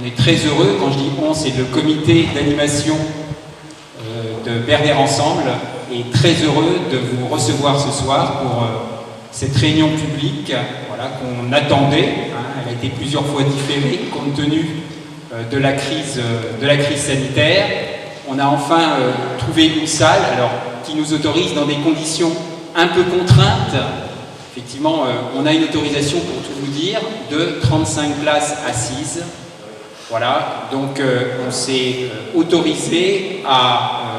On est très heureux, quand je dis on, c'est le comité d'animation de Berder Ensemble, est très heureux de vous recevoir ce soir pour cette réunion publique voilà, qu'on attendait. Elle a été plusieurs fois différée compte tenu de la crise sanitaire. On a enfin trouvé une salle qui nous autorise dans des conditions un peu contraintes. Effectivement, on a une autorisation, pour tout vous dire, de 35 places assises. Voilà, donc on s'est autorisé à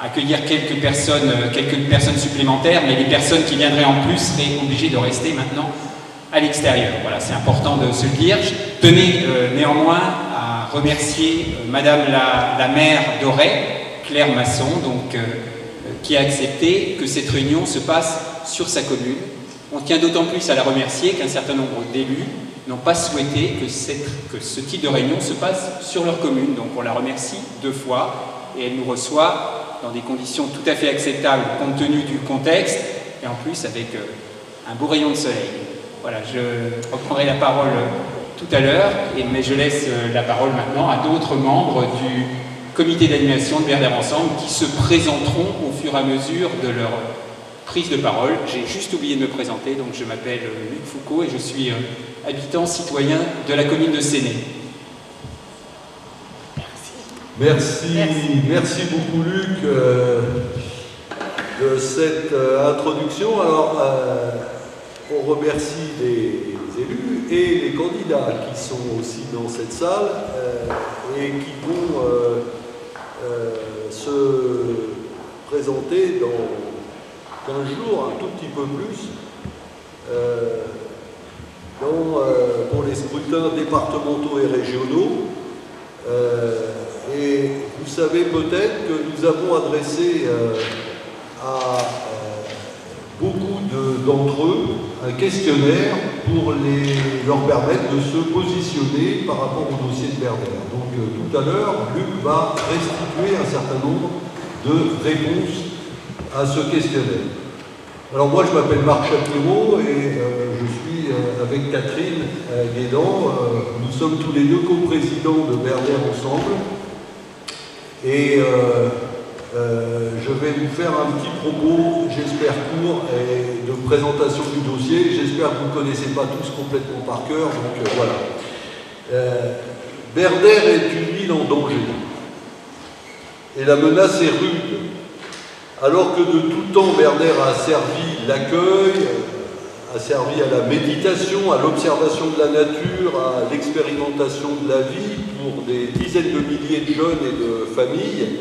accueillir quelques personnes supplémentaires, mais les personnes qui viendraient en plus seraient obligées de rester maintenant à l'extérieur. Voilà, c'est important de se le dire. Je tenais néanmoins à remercier Madame la maire d'Auray, Claire Masson, qui a accepté que cette réunion se passe sur sa commune. On tient d'autant plus à la remercier qu'un certain nombre d'élus n'ont pas souhaité que ce type de réunion se passe sur leur commune. Donc on la remercie 2 fois et elle nous reçoit dans des conditions tout à fait acceptables compte tenu du contexte et en plus avec un beau rayon de soleil. Voilà, je reprendrai la parole tout à l'heure, mais je laisse la parole maintenant à d'autres membres du comité d'animation de Berder Ensemble qui se présenteront au fur et à mesure de leur prise de parole. J'ai juste oublié de me présenter, donc je m'appelle Luc Foucault et je suis habitant citoyen de la commune de Séné. Merci beaucoup Luc de cette introduction. Alors, on remercie les élus et les candidats qui sont aussi dans cette salle et qui vont se présenter dans 15 jours, un tout petit peu plus, pour les scrutins départementaux et régionaux. Et vous savez peut-être que nous avons adressé à beaucoup d'entre eux un questionnaire pour leur permettre de se positionner par rapport au dossier de Berder. Donc tout à l'heure, Luc va restituer un certain nombre de réponses à ce questionnaire. Alors moi je m'appelle Marc Chapiro et je suis avec Catherine Guédan. Nous sommes tous les 2 coprésidents de Berder Ensemble et je vais vous faire un petit propos, j'espère court, et de présentation du dossier. J'espère que vous ne connaissez pas tous complètement par cœur, donc voilà. Berder est une ville en danger et la menace est rude. Alors que de tout temps, Berder a servi l'accueil, a servi à la méditation, à l'observation de la nature, à l'expérimentation de la vie pour des dizaines de milliers de jeunes et de familles,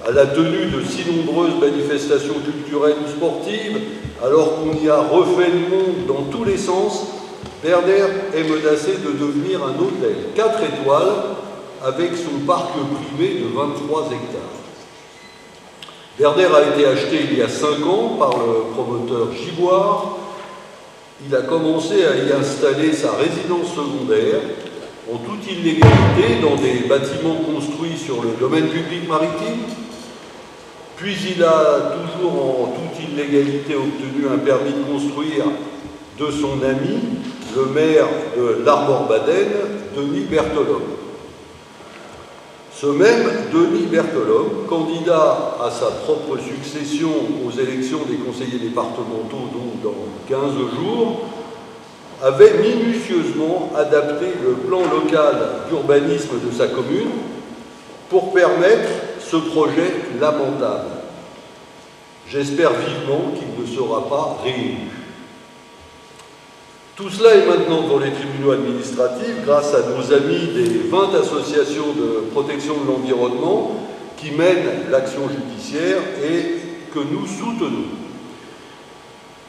à la tenue de si nombreuses manifestations culturelles ou sportives, alors qu'on y a refait le monde dans tous les sens, Berder est menacé de devenir un hôtel 4 étoiles avec son parc privé de 23 hectares. Berder a été acheté il y a 5 ans par le promoteur Giboire. Il a commencé à y installer sa résidence secondaire en toute illégalité dans des bâtiments construits sur le domaine public maritime. Puis il a toujours en toute illégalité obtenu un permis de construire de son ami, le maire de l'Armor-Baden, Denis Berthelot. Ce même Denis Berthelot, candidat à sa propre succession aux élections des conseillers départementaux, donc dans 15 jours, avait minutieusement adapté le plan local d'urbanisme de sa commune pour permettre ce projet lamentable. J'espère vivement qu'il ne sera pas réélu. Tout cela est maintenant devant les tribunaux administratifs grâce à nos amis des 20 associations de protection de l'environnement qui mènent l'action judiciaire et que nous soutenons.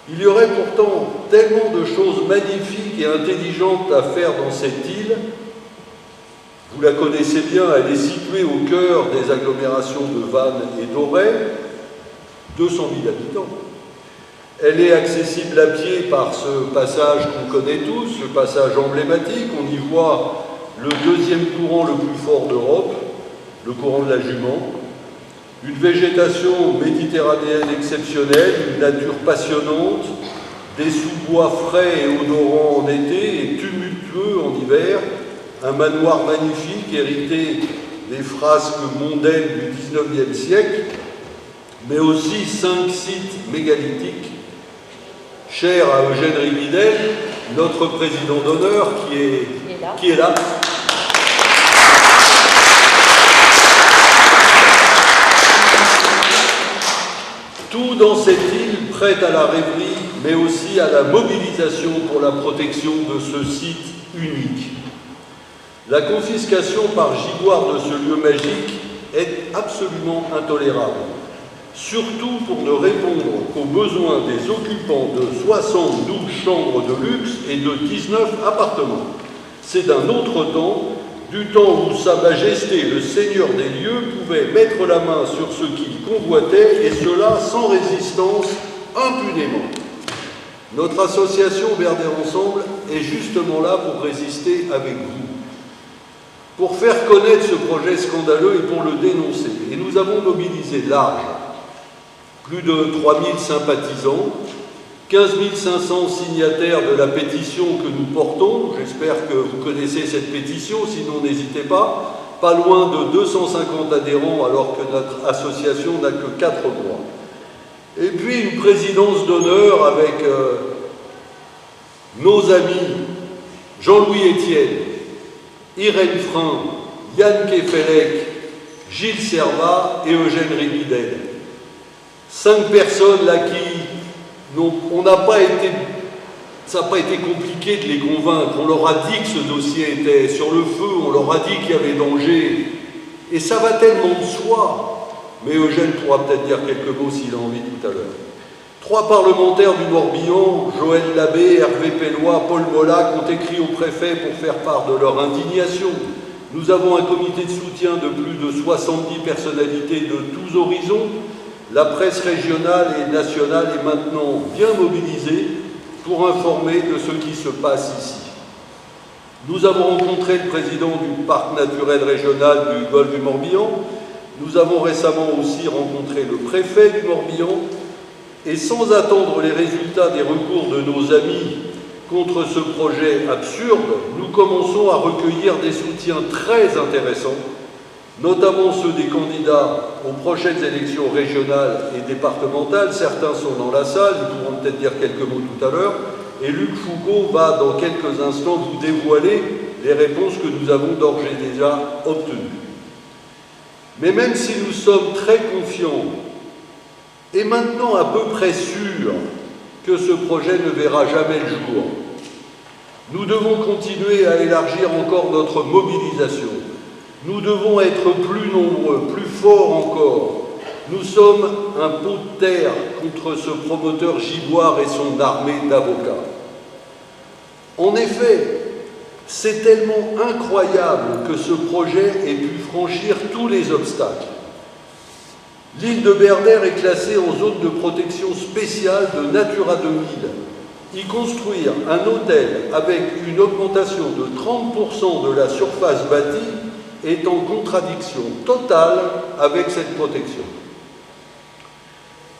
Il y aurait pourtant tellement de choses magnifiques et intelligentes à faire dans cette île. Vous la connaissez bien, elle est située au cœur des agglomérations de Vannes et d'Auray, 200 000 habitants. Elle est accessible à pied par ce passage qu'on connaît tous, ce passage emblématique. On y voit le 2e courant le plus fort d'Europe, le courant de la Jument. Une végétation méditerranéenne exceptionnelle, une nature passionnante, des sous-bois frais et odorants en été et tumultueux en hiver, un manoir magnifique hérité des frasques mondaines du XIXe siècle, mais aussi 5 sites mégalithiques chers à Eugène Ribidel, notre président d'honneur qui est là. Tout dans cette île prête à la rêverie, mais aussi à la mobilisation pour la protection de ce site unique. La confiscation par giboire de ce lieu magique est absolument intolérable, surtout pour ne répondre qu'aux besoins des occupants de 72 chambres de luxe et de 19 appartements. C'est d'un autre temps, du temps où Sa Majesté, le Seigneur des lieux, pouvait mettre la main sur ce qu'il convoitait, et cela sans résistance, impunément. Notre association Berder Ensemble est justement là pour résister avec vous, pour faire connaître ce projet scandaleux et pour le dénoncer. Et nous avons mobilisé large, plus de 3000 sympathisants, 15 500 signataires de la pétition que nous portons. J'espère que vous connaissez cette pétition, sinon n'hésitez pas. Pas loin de 250 adhérents, alors que notre association n'a que 4 mois. Et puis une présidence d'honneur avec nos amis Jean-Louis Etienne, Irène Frein, Yann Kefelec, Gilles Servat et Eugène Ribidel. 5 personnes là ça n'a pas été compliqué de les convaincre. On leur a dit que ce dossier était sur le feu, on leur a dit qu'il y avait danger. Et ça va tellement de soi. Mais Eugène pourra peut-être dire quelques mots s'il a envie tout à l'heure. 3 parlementaires du Morbihan, Joël Labbé, Hervé Pellois, Paul Molac, ont écrit au préfet pour faire part de leur indignation. Nous avons un comité de soutien de plus de 70 personnalités de tous horizons. La presse régionale et nationale est maintenant bien mobilisée pour informer de ce qui se passe ici. Nous avons rencontré le président du parc naturel régional du Golfe du Morbihan. Nous avons récemment aussi rencontré le préfet du Morbihan. Et sans attendre les résultats des recours de nos amis contre ce projet absurde, nous commençons à recueillir des soutiens très intéressants, notamment ceux des candidats aux prochaines élections régionales et départementales. Certains sont dans la salle, ils pourront peut-être dire quelques mots tout à l'heure, et Luc Foucault va dans quelques instants vous dévoiler les réponses que nous avons d'ores et déjà obtenues. Mais même si nous sommes très confiants et maintenant à peu près sûrs que ce projet ne verra jamais le jour, nous devons continuer à élargir encore notre mobilisation. Nous devons être plus nombreux, plus forts encore. Nous sommes un pot de terre contre ce promoteur giboire et son armée d'avocats. En effet, c'est tellement incroyable que ce projet ait pu franchir tous les obstacles. L'île de Berder est classée en zone de protection spéciale de Natura 2000. Y construire un hôtel avec une augmentation de 30% de la surface bâtie est en contradiction totale avec cette protection.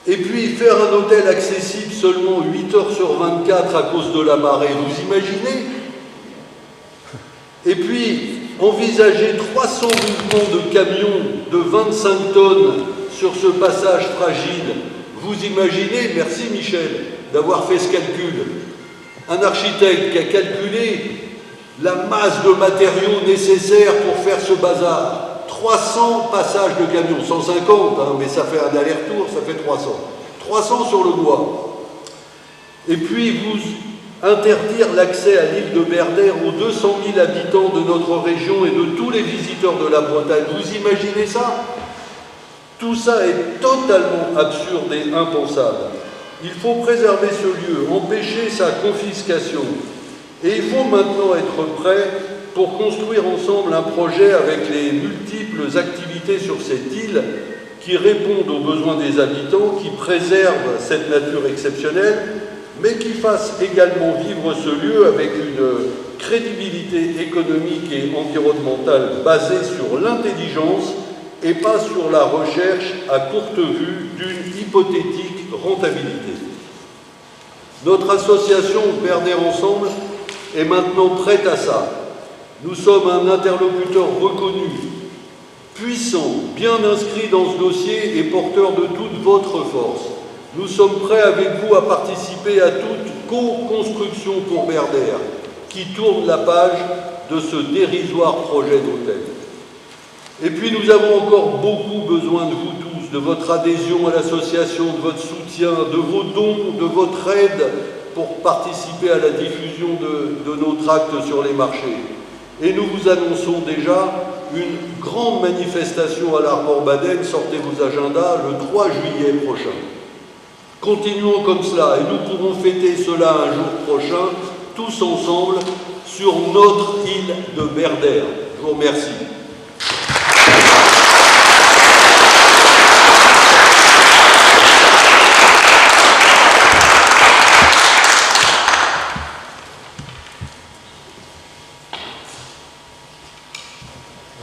Et puis faire un hôtel accessible seulement 8 heures sur 24 à cause de la marée, vous imaginez? Et puis envisager 300 mouvements de camions de 25 tonnes sur ce passage fragile. Vous imaginez, merci Michel, d'avoir fait ce calcul. Un architecte qui a calculé la masse de matériaux nécessaires pour faire ce bazar. 300 passages de camions, 150, mais ça fait un aller-retour, ça fait 300. 300 sur le bois. Et puis vous interdire l'accès à l'île de Berder aux 200 000 habitants de notre région et de tous les visiteurs de la Bretagne. Vous imaginez ça? Tout ça est totalement absurde et impensable. Il faut préserver ce lieu, empêcher sa confiscation. Et il faut maintenant être prêt pour construire ensemble un projet avec les multiples activités sur cette île qui répondent aux besoins des habitants, qui préservent cette nature exceptionnelle, mais qui fassent également vivre ce lieu avec une crédibilité économique et environnementale basée sur l'intelligence et pas sur la recherche à courte vue d'une hypothétique rentabilité. Notre association Berder Ensemble est maintenant prête à ça. Nous sommes un interlocuteur reconnu, puissant, bien inscrit dans ce dossier et porteur de toute votre force. Nous sommes prêts avec vous à participer à toute co-construction pour Berders, qui tourne la page de ce dérisoire projet d'hôtel. Et puis nous avons encore beaucoup besoin de vous tous, de votre adhésion à l'association, de votre soutien, de vos dons, de votre aide pour participer à la diffusion de nos tracts sur les marchés. Et nous vous annonçons déjà une grande manifestation à l'Armor-Baden, sortez vos agendas, le 3 juillet prochain. Continuons comme cela et nous pourrons fêter cela un jour prochain, tous ensemble, sur notre île de Berders. Je vous remercie.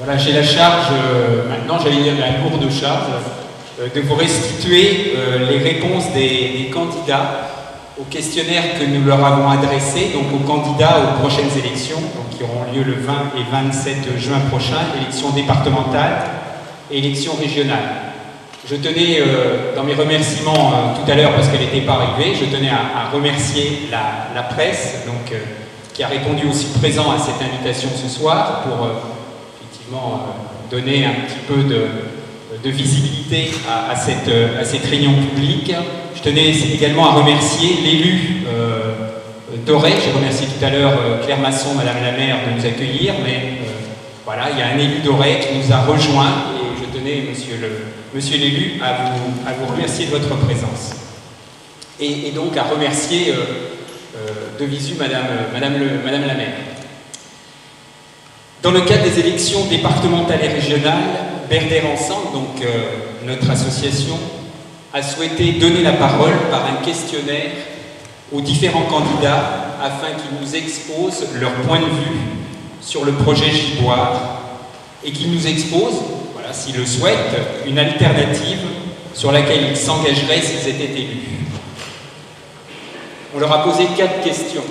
Voilà, j'ai la charge, maintenant j'allais dire la lourde charge, de vous restituer les réponses des candidats au questionnaire que nous leur avons adressé, donc aux candidats aux prochaines élections, donc qui auront lieu le 20 et 27 juin prochain, élections départementales et élections régionales. Je tenais, dans mes remerciements tout à l'heure, parce qu'elle n'était pas arrivée, je tenais à remercier la presse, donc, qui a répondu aussi présent à cette invitation ce soir pour donner un petit peu de visibilité à cette réunion publique. Je tenais également à remercier l'élu d'Auray. J'ai remercié tout à l'heure Claire Masson, Madame la maire, de nous accueillir, mais voilà, il y a un élu d'Auray qui nous a rejoints et je tenais, monsieur l'élu, à vous remercier de votre présence. Et donc à remercier de visu Madame la maire. Dans le cadre des élections départementales et régionales, Berders Ensemble, donc notre association, a souhaité donner la parole par un questionnaire aux différents candidats afin qu'ils nous exposent leur point de vue sur le projet Giboire et qu'ils nous exposent, voilà, s'ils le souhaitent, une alternative sur laquelle ils s'engageraient s'ils étaient élus. On leur a posé 4 questions.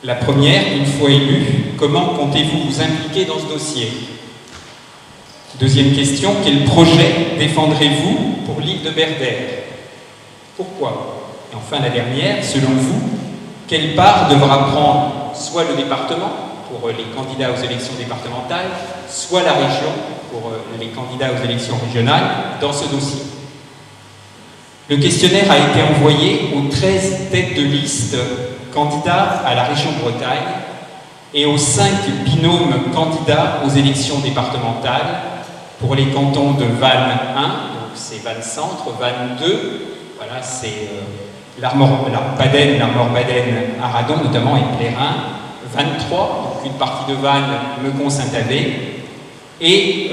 La première, une fois élu, comment comptez-vous vous impliquer dans ce dossier? Deuxième question, quel projet défendrez-vous pour l'île de Berders? Pourquoi? Et enfin la dernière, selon vous, quelle part devra prendre soit le département pour les candidats aux élections départementales, soit la région pour les candidats aux élections régionales dans ce dossier? Le questionnaire a été envoyé aux 13 têtes de liste candidats à la région Bretagne et aux 5 binômes candidats aux élections départementales pour les cantons de Vannes 1, donc c'est Vannes Centre, Vannes 2, voilà, c'est l'Armor-Baden, Arradon notamment et Plérin, Vannes 3, donc une partie de Vannes, Meucon, Saint-Avé, et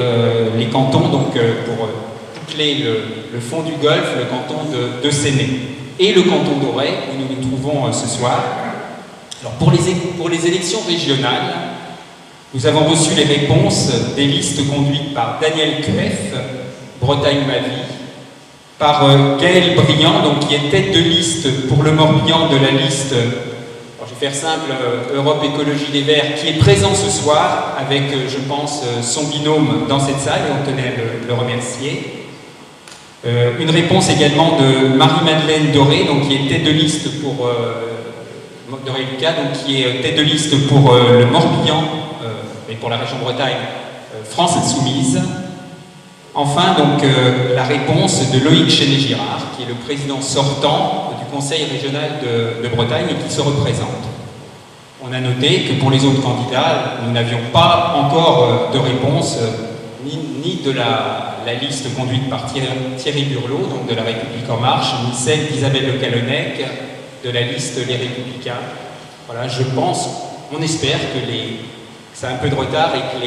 les cantons donc pour boucler le fond du Golfe, le canton de Séné. Et le canton d'Auray, où nous nous trouvons ce soir. Alors pour les élections régionales, nous avons reçu les réponses des listes conduites par Daniel Cueff, Bretagne ma vie, par Gaël Briand, donc, qui est tête de liste pour le Morbihan de la liste, alors je vais faire simple, Europe Écologie des Verts, qui est présent ce soir avec, je pense, son binôme dans cette salle, et on tenait à le remercier. Une réponse également de Marie-Madeleine Doré, donc qui est tête de liste pour Doré-Lucas, donc qui est tête de liste pour le Morbihan, et pour la région Bretagne, France Insoumise. Enfin, donc la réponse de Loïc Chenet-Girard, qui est le président sortant du Conseil régional de Bretagne et qui se représente. On a noté que pour les autres candidats, nous n'avions pas encore de réponse ni de la liste conduite par Thierry Burlot, donc de La République En Marche, ni celle d'Isabelle Le Calonnec, de la liste Les Républicains. Voilà, je pense, on espère que ça a un peu de retard et que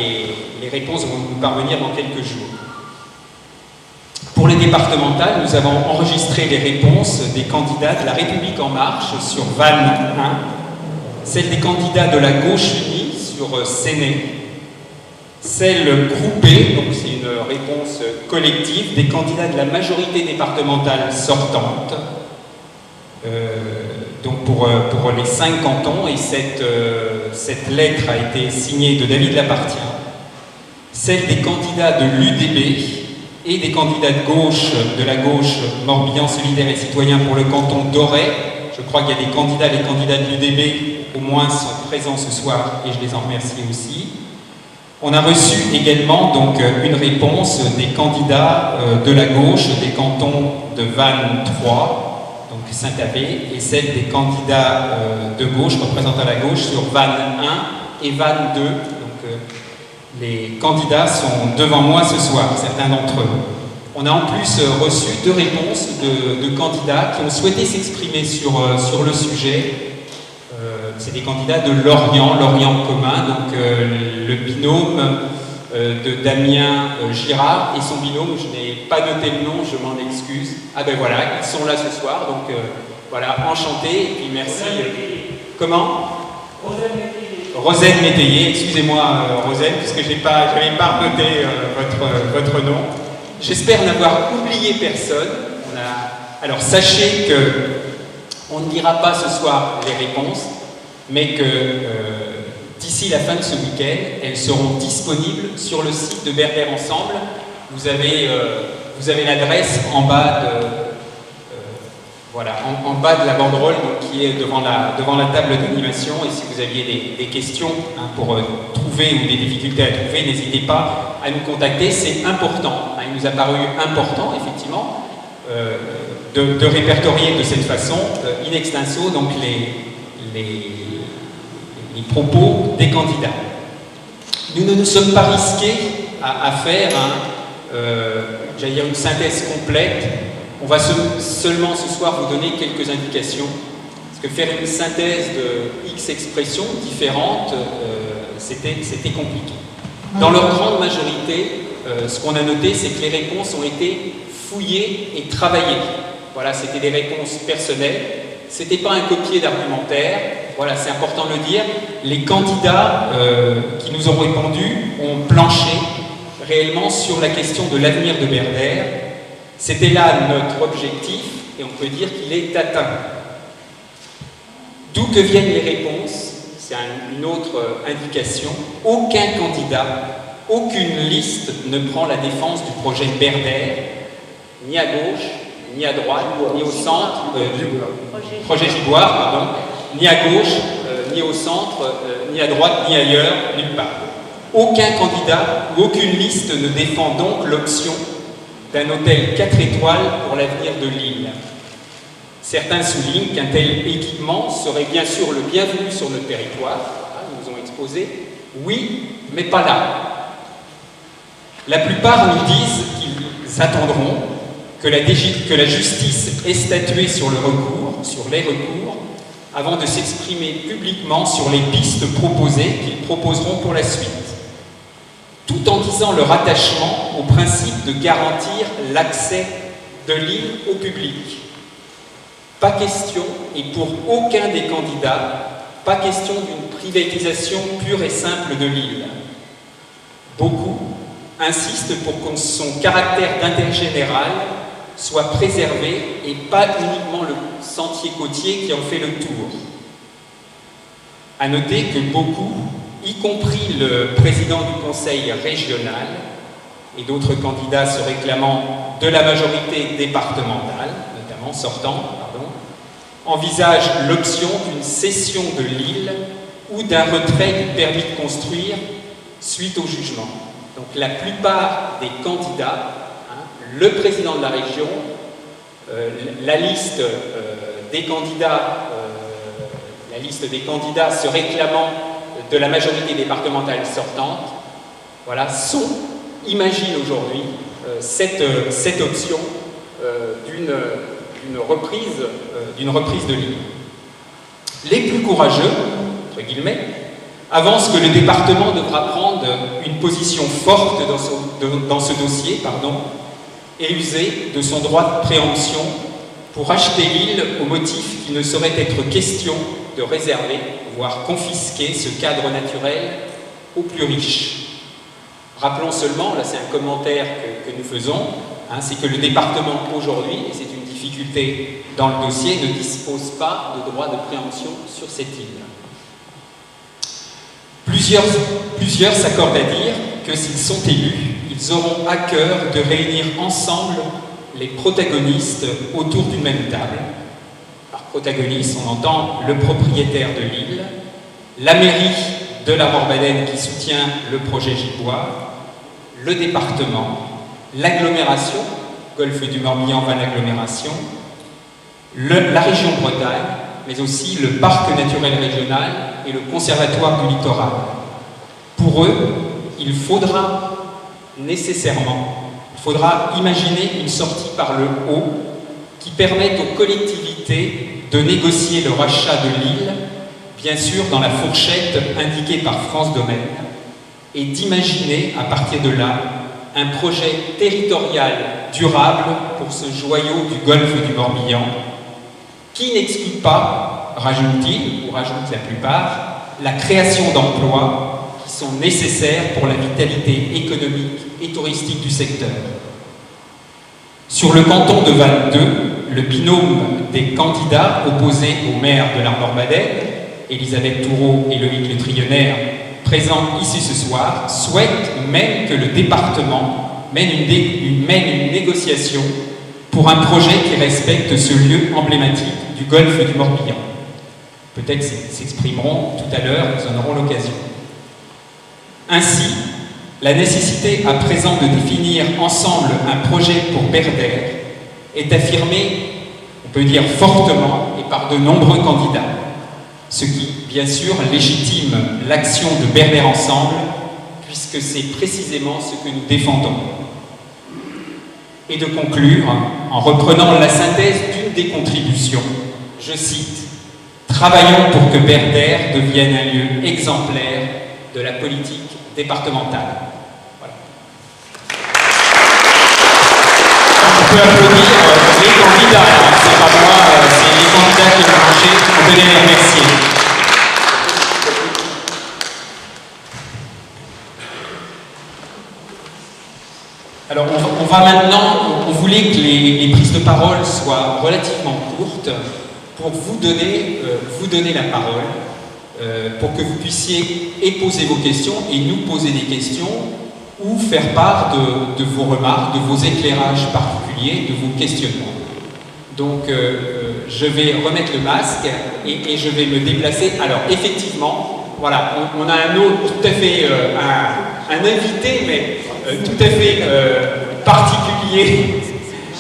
les réponses vont nous parvenir dans quelques jours. Pour les départementales, nous avons enregistré les réponses des candidats de La République En Marche sur Vannes 1, celles des candidats de la gauche unie sur Séné, celle groupée, donc c'est une réponse collective, des candidats de la majorité départementale sortante, donc pour les 5 cantons, et cette lettre a été signée de David Lapartien, celle des candidats de l'UDB et des candidats de la gauche Morbihan Solidaire et Citoyen pour le canton d'Auray. Je crois qu'il y a des candidats, les candidats de l'UDB au moins sont présents ce soir et je les en remercie aussi. On a reçu également donc une réponse des candidats de la gauche des cantons de Vannes 3, donc Saint-Avé, et celle des candidats de gauche représentant la gauche sur Vannes 1 et Vannes 2. Donc les candidats sont devant moi ce soir, certains d'entre eux. On a en plus reçu 2 réponses de candidats qui ont souhaité s'exprimer sur le sujet. C'est des candidats de Lorient commun, donc le binôme de Damien Girard et son binôme, je n'ai pas noté le nom, je m'en excuse. Ah ben voilà, ils sont là ce soir, donc voilà, enchanté, et puis merci. Comment ? Rosette Métayer, excusez-moi Rosette, puisque je n'avais pas noté votre nom. J'espère n'avoir oublié personne. Alors sachez qu'on ne lira pas ce soir les réponses, mais que d'ici la fin de ce week-end, elles seront disponibles sur le site de Berder Ensemble. Vous avez l'adresse en bas en bas de la banderole, donc, qui est devant la table d'animation. Et si vous aviez des questions pour trouver ou des difficultés à trouver, n'hésitez pas à nous contacter. C'est important. Il nous a paru important, effectivement, de répertorier de cette façon, in extenso, donc les propos des candidats. Nous ne nous sommes pas risqués à faire j'allais dire une synthèse complète. On va seulement ce soir vous donner quelques indications, parce que faire une synthèse de X expressions différentes, c'était compliqué. Dans leur grande majorité, ce qu'on a noté, c'est que les réponses ont été fouillées et travaillées. Voilà, c'était des réponses personnelles, c'était pas un copier d'argumentaire. Voilà, c'est important de le dire. Les candidats qui nous ont répondu ont planché réellement sur la question de l'avenir de Berder. C'était là notre objectif et on peut dire qu'il est atteint. D'où que viennent les réponses, c'est une autre indication. Aucun candidat, aucune liste ne prend la défense du projet Berder, ni à gauche, ni à droite, ni au centre, projet Giboire, pardon, ni à gauche, ni au centre, ni à droite, ni ailleurs, nulle part. Aucun candidat ou aucune liste ne défend donc l'option d'un hôtel 4 étoiles pour l'avenir de l'île. Certains soulignent qu'un tel équipement serait bien sûr le bienvenu sur notre territoire, ils nous ont exposé, oui, mais pas là. La plupart nous disent qu'ils attendront que la justice ait statué sur les recours, avant de s'exprimer publiquement sur les pistes proposées qu'ils proposeront pour la suite, tout en disant leur attachement au principe de garantir l'accès de l'île au public. Pas question, et pour aucun des candidats, pas question d'une privatisation pure et simple de l'île. Beaucoup insistent pour que son caractère d'intérêt général soit préservé et pas uniquement le sentier côtier qui en fait le tour. À noter que beaucoup, y compris le président du conseil régional et d'autres candidats se réclamant de la majorité départementale, notamment envisagent l'option d'une cession de l'île ou d'un retrait du permis de construire suite au jugement. Donc la plupart des candidats, le président de la région, la liste des candidats se réclamant de la majorité départementale sortante, voilà, imaginent aujourd'hui cette option d'une reprise de l'île. Les plus courageux, entre guillemets, avancent que le département devra prendre une position forte dans ce dossier, et user de son droit de préemption pour acheter l'île au motif qu'il ne saurait être question de réserver, voire confisquer ce cadre naturel aux plus riches. Rappelons seulement, là c'est un commentaire que nous faisons, c'est que le département aujourd'hui, et c'est une difficulté dans le dossier, ne disposent pas de droit de préemption sur cette île. Plusieurs s'accordent à dire que s'ils sont élus, ils auront à cœur de réunir ensemble les protagonistes autour d'une même table. Par protagoniste, on entend le propriétaire de l'île, la mairie de la Morbadenne qui soutient le projet Gilbois, le département, l'agglomération, Golfe du Morbihan va l'agglomération, la région Bretagne, mais aussi le parc naturel régional et le conservatoire du littoral. Pour eux, il faudra nécessairement, imaginer une sortie par le haut qui permette aux collectivités de négocier le rachat de l'île, bien sûr dans la fourchette indiquée par France Domaine, et d'imaginer à partir de là un projet territorial durable pour ce joyau du golfe du Morbihan, qui n'exclut pas, rajoute-t-il, ou rajoute la plupart, la création d'emplois qui sont nécessaires pour la vitalité économique et touristique du secteur. Sur le canton de Val 2, le binôme des candidats opposés au maire de l'Armor-Madène, Elisabeth Toureau et Loïc Le Trillionnaire, présents ici ce soir, souhaitent même que le département mène une négociation pour un projet qui respecte ce lieu emblématique du golfe du Morbihan. Peut-être s'exprimeront tout à l'heure, nous en aurons l'occasion. Ainsi, la nécessité à présent de définir ensemble un projet pour Berdère est affirmée, on peut dire fortement, et par de nombreux candidats, ce qui, bien sûr, légitime l'action de Berdère Ensemble, puisque c'est précisément ce que nous défendons. Et de conclure, en reprenant la synthèse d'une des contributions, je cite « Travaillons pour que Berdère devienne un lieu exemplaire de la politique départementale. » Voilà. On peut applaudir les candidats, c'est pas moi, c'est les candidats qui ont marché, on peut les remercier. Alors on va maintenant, on voulait que les prises de parole soient relativement courtes pour vous donner la parole, pour que vous puissiez poser vos questions et nous poser des questions ou faire part de vos remarques, de vos éclairages particuliers, de vos questionnements. Donc je vais remettre le masque et je vais me déplacer. Alors effectivement, voilà, on a un autre tout à fait, un invité, mais tout à fait particulier,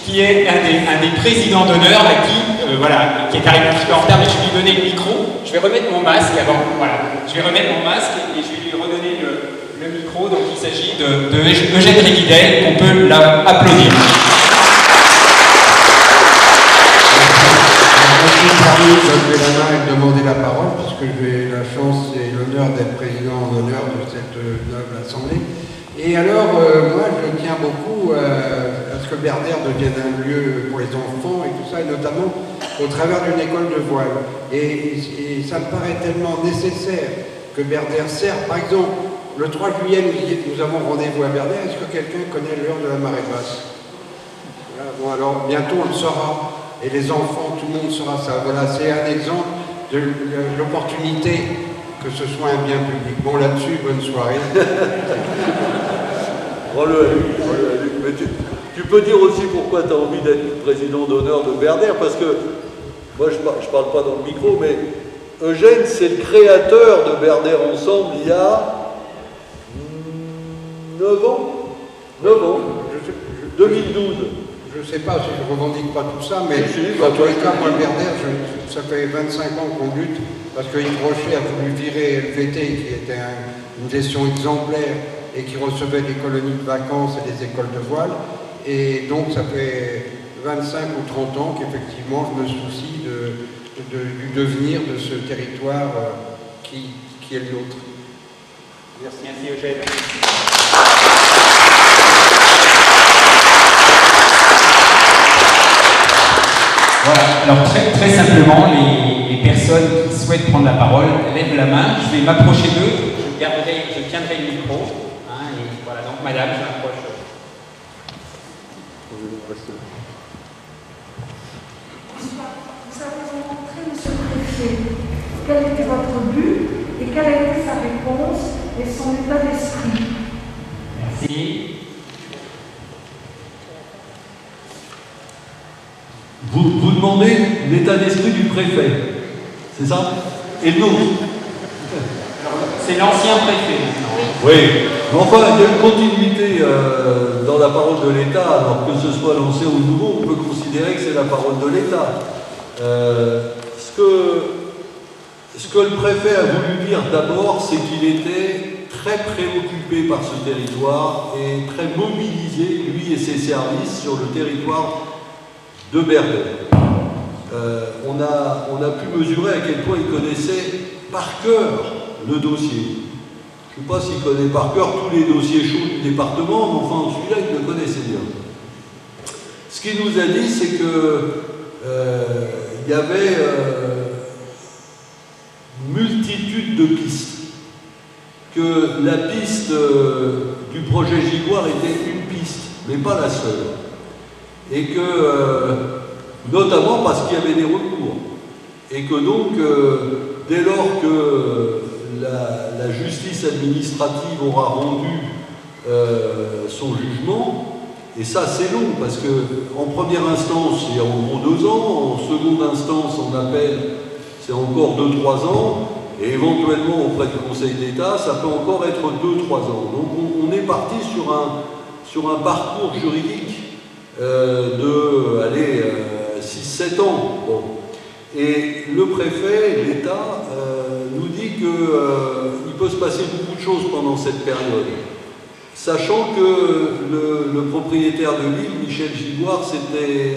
qui est un des présidents d'honneur, qui est arrivé un petit peu en retard, mais je vais lui donner le micro. Je vais remettre mon masque avant, voilà. Je vais remettre mon masque et je vais lui redonner le micro. Donc il s'agit de Eugène Réguidel, qu'on peut applaudir. Je vais lever la main et demander la parole, puisque j'ai la chance et l'honneur d'être président d'honneur de cette noble assemblée. Et alors, moi, je tiens beaucoup à ce que Berdère devienne un lieu pour les enfants et tout ça, et notamment au travers d'une école de voile. Et ça me paraît tellement nécessaire que Berdère sert. Par exemple, le 3 juillet, nous avons rendez-vous à Berdère. Est-ce que quelqu'un connaît l'heure de la marée basse? Voilà, bon, alors, bientôt, on le saura. Et les enfants, tout le monde saura ça. Voilà, c'est un exemple de l'opportunité que ce soit un bien public. Bon, là-dessus, bonne soirée. Mais tu peux dire aussi pourquoi tu as envie d'être président d'honneur de Berdère, parce que, moi je parle pas dans le micro, mais Eugène, c'est le créateur de Berdère Ensemble il y a 9 ans 2012. Je ne sais pas si je ne revendique pas tout ça, mais en tous les cas, moi, Berdère, ça fait 25 ans qu'on lutte, parce que Yves Rocher a voulu virer LVT, qui était une gestion exemplaire, et qui recevait des colonies de vacances et des écoles de voile. Et donc, ça fait 25 ou 30 ans qu'effectivement, je me soucie du devenir de ce territoire qui est le nôtre. Merci Eugène. Voilà, alors très simplement, les personnes qui souhaitent prendre la parole lèvent la main, je vais m'approcher d'eux, je tiendrai le micro, hein, et voilà, donc madame, je m'approche. dossier. Quel était votre but et quelle a été sa réponse et son état d'esprit? Merci. Vous demandez l'état d'esprit du préfet, c'est ça? Et le nôtre? C'est l'ancien préfet. Oui, mais enfin, il y a une continuité dans la parole de l'État, alors que ce soit l'ancien ou le nouveau, on peut considérer que c'est la parole de l'État. Ce que le préfet a voulu dire d'abord, c'est qu'il était très préoccupé par ce territoire et très mobilisé, lui et ses services, sur le territoire de Berdères. On a pu mesurer à quel point il connaissait par cœur le dossier. Je ne sais pas s'il connaît par cœur tous les dossiers chauds du département, mais enfin, celui-là, il le connaissait bien. Ce qu'il nous a dit, c'est qu'il y avait une multitude de pistes. Que la piste du projet Gigoire était une piste, mais pas la seule. Et que, notamment parce qu'il y avait des recours. Et que donc, dès lors que la justice administrative aura rendu son jugement, et ça c'est long, parce qu'en première instance, il y a en gros 2 ans, en seconde instance, en appel, c'est encore 2-3 ans, et éventuellement auprès du Conseil d'État, ça peut encore être 2-3 ans. Donc on est parti sur un parcours juridique de 6-7 ans. Bon. Et le préfet, l'État, nous dit qu'il peut se passer beaucoup de choses pendant cette période. Sachant que le propriétaire de l'île, Michel Gigoire,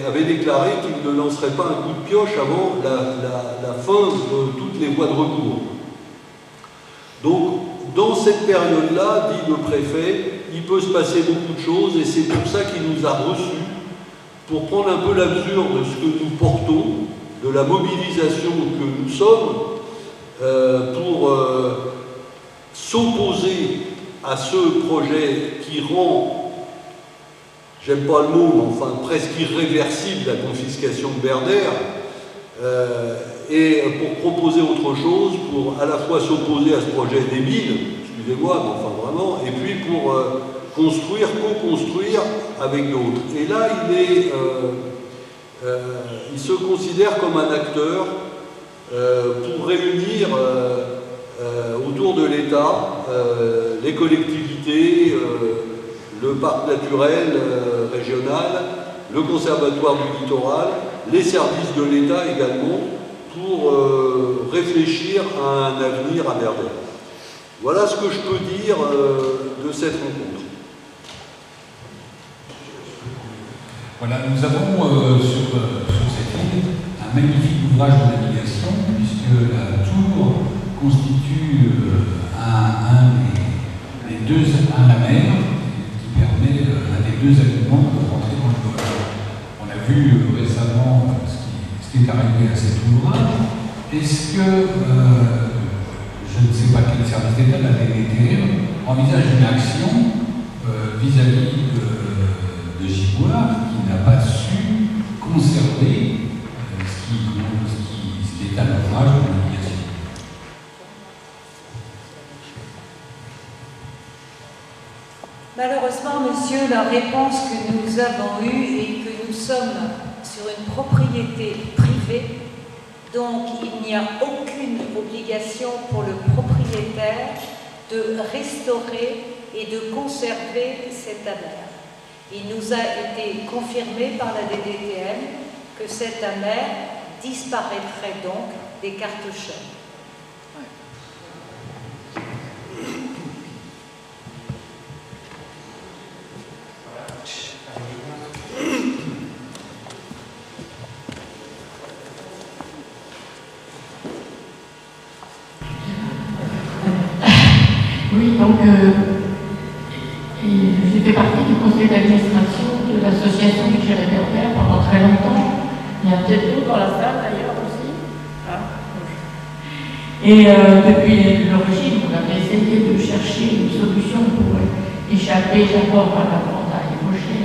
avait déclaré qu'il ne lancerait pas un coup de pioche avant la fin de toutes les voies de recours. Donc, dans cette période-là, dit le préfet, il peut se passer beaucoup de choses et c'est pour ça qu'il nous a reçus, pour prendre un peu la mesure de ce que nous portons, de la mobilisation que nous sommes, pour s'opposer à ce projet qui rend, j'aime pas le mot, mais enfin presque irréversible la confiscation de Berdères, et pour proposer autre chose, pour à la fois s'opposer à ce projet des mines, excusez-moi, mais enfin vraiment, et puis pour construire, co-construire avec d'autres. Et là, il se considère comme un acteur pour réunir autour de l'État les collectivités, le parc naturel régional, le conservatoire du littoral, les services de l'État également, pour réfléchir à un avenir à Berdères. Voilà ce que je peux dire de cette rencontre. Voilà, nous avons sur cette île un magnifique ouvrage de navigation, puisque la tour constitue la mer, qui permet un des 2 aliments de rentrer dans le golfe. On a vu récemment ce qui est arrivé à cet ouvrage. Est-ce que, je ne sais pas quel service d'État, la DDTR, envisage une action vis-à-vis de Gigoire qui n'a pas su conserver ce qui est à l'ouvrage de navigation? Malheureusement, monsieur, la réponse que nous avons eue est que nous sommes sur une propriété privée, donc il n'y a aucune obligation pour le propriétaire de restaurer et de conserver cette amer. Il nous a été confirmé par la DDTM que cette amer disparaîtrait donc des cartouches. Oui, donc j'ai fait partie du conseil d'administration de l'association du Géré Berdères pendant très longtemps. Il y a peut-être d'autres dans la salle d'ailleurs aussi. Ah. Et depuis l'origine, on avait essayé de chercher une solution pour échapper d'abord à la montagne ébauchée,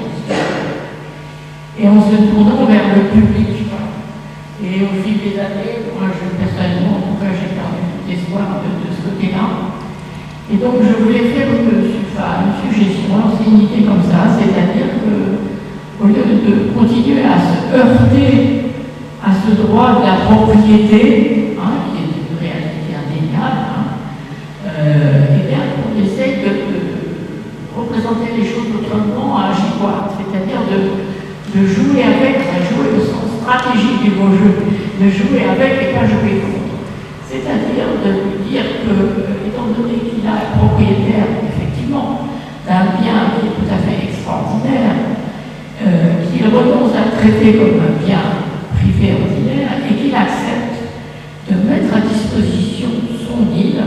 et en se tournant vers le public. Et au fil des années, moi personnellement, Et donc je voulais faire une suggestion, lancer une idée comme ça, c'est-à-dire qu'au lieu de continuer à se heurter à ce droit de la propriété, qui est une réalité indéniable, et bien on essaye de représenter les choses autrement à Giboire, c'est-à-dire de jouer avec, jouer au sens stratégique du beau jeu, de jouer avec et pas jouer contre. C'est-à-dire de lui dire que, étant donné qu'il est propriétaire, effectivement, d'un bien qui est tout à fait extraordinaire, qu'il renonce à le traiter comme un bien privé ordinaire et qu'il accepte de mettre à disposition son île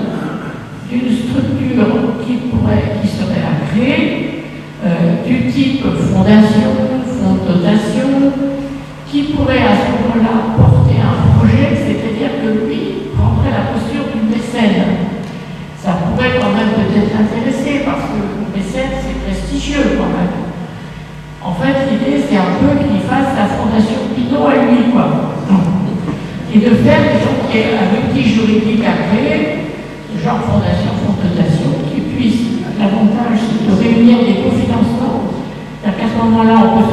d'une structure qui serait à créer, du type fondation, fonds de dotation, qui pourrait à ce moment-là porter un projet, c'est-à-dire que lui prendrait la posture du mécène. Ça pourrait quand même peut-être l'intéresser, parce que le mécène, c'est prestigieux quand même. En fait, l'idée, c'est un peu qu'il fasse la fondation Pinot à lui, quoi. Et de faire, disons, qu'il y ait un outil juridique à créer, genre fondation, fonds de dotation, qui puisse, l'avantage, c'est de réunir des cofinancements. C'est-à-dire qu'à ce moment-là, on peut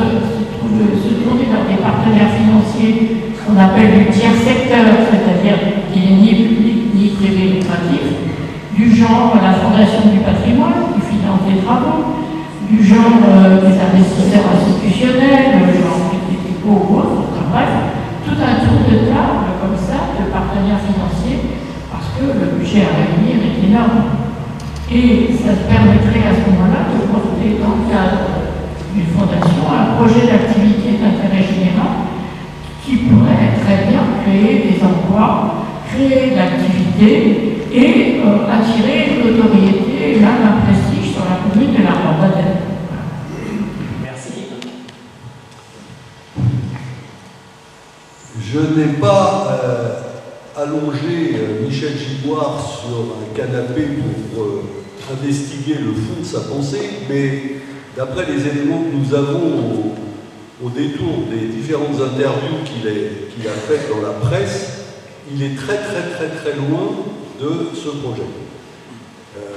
se tourner vers des partenaires financiers, ce qu'on appelle du tiers secteur, c'est-à-dire qui n'est ni public ni privé lucratif, du genre la Fondation du patrimoine, qui finance des travaux, du genre des investisseurs institutionnels, genre Crédit ou autre, enfin bref, tout un tour de table comme ça de partenaires financiers, parce que le budget à réunir est énorme. Et ça permettrait à ce moment-là de porter dans le cadre d'une fondation un projet d'activité d'intérêt général qui pourrait très bien créer des emplois, créer de l'activité et attirer une notoriété et même un prestige sur la commune de l'Armandadelle. Merci. Je n'ai pas allongé Michel Giboire sur un canapé pour investiguer le fond de sa pensée, mais d'après les éléments que nous avons au détour des différentes interviews qu'il a faites dans la presse, il est très loin de ce projet.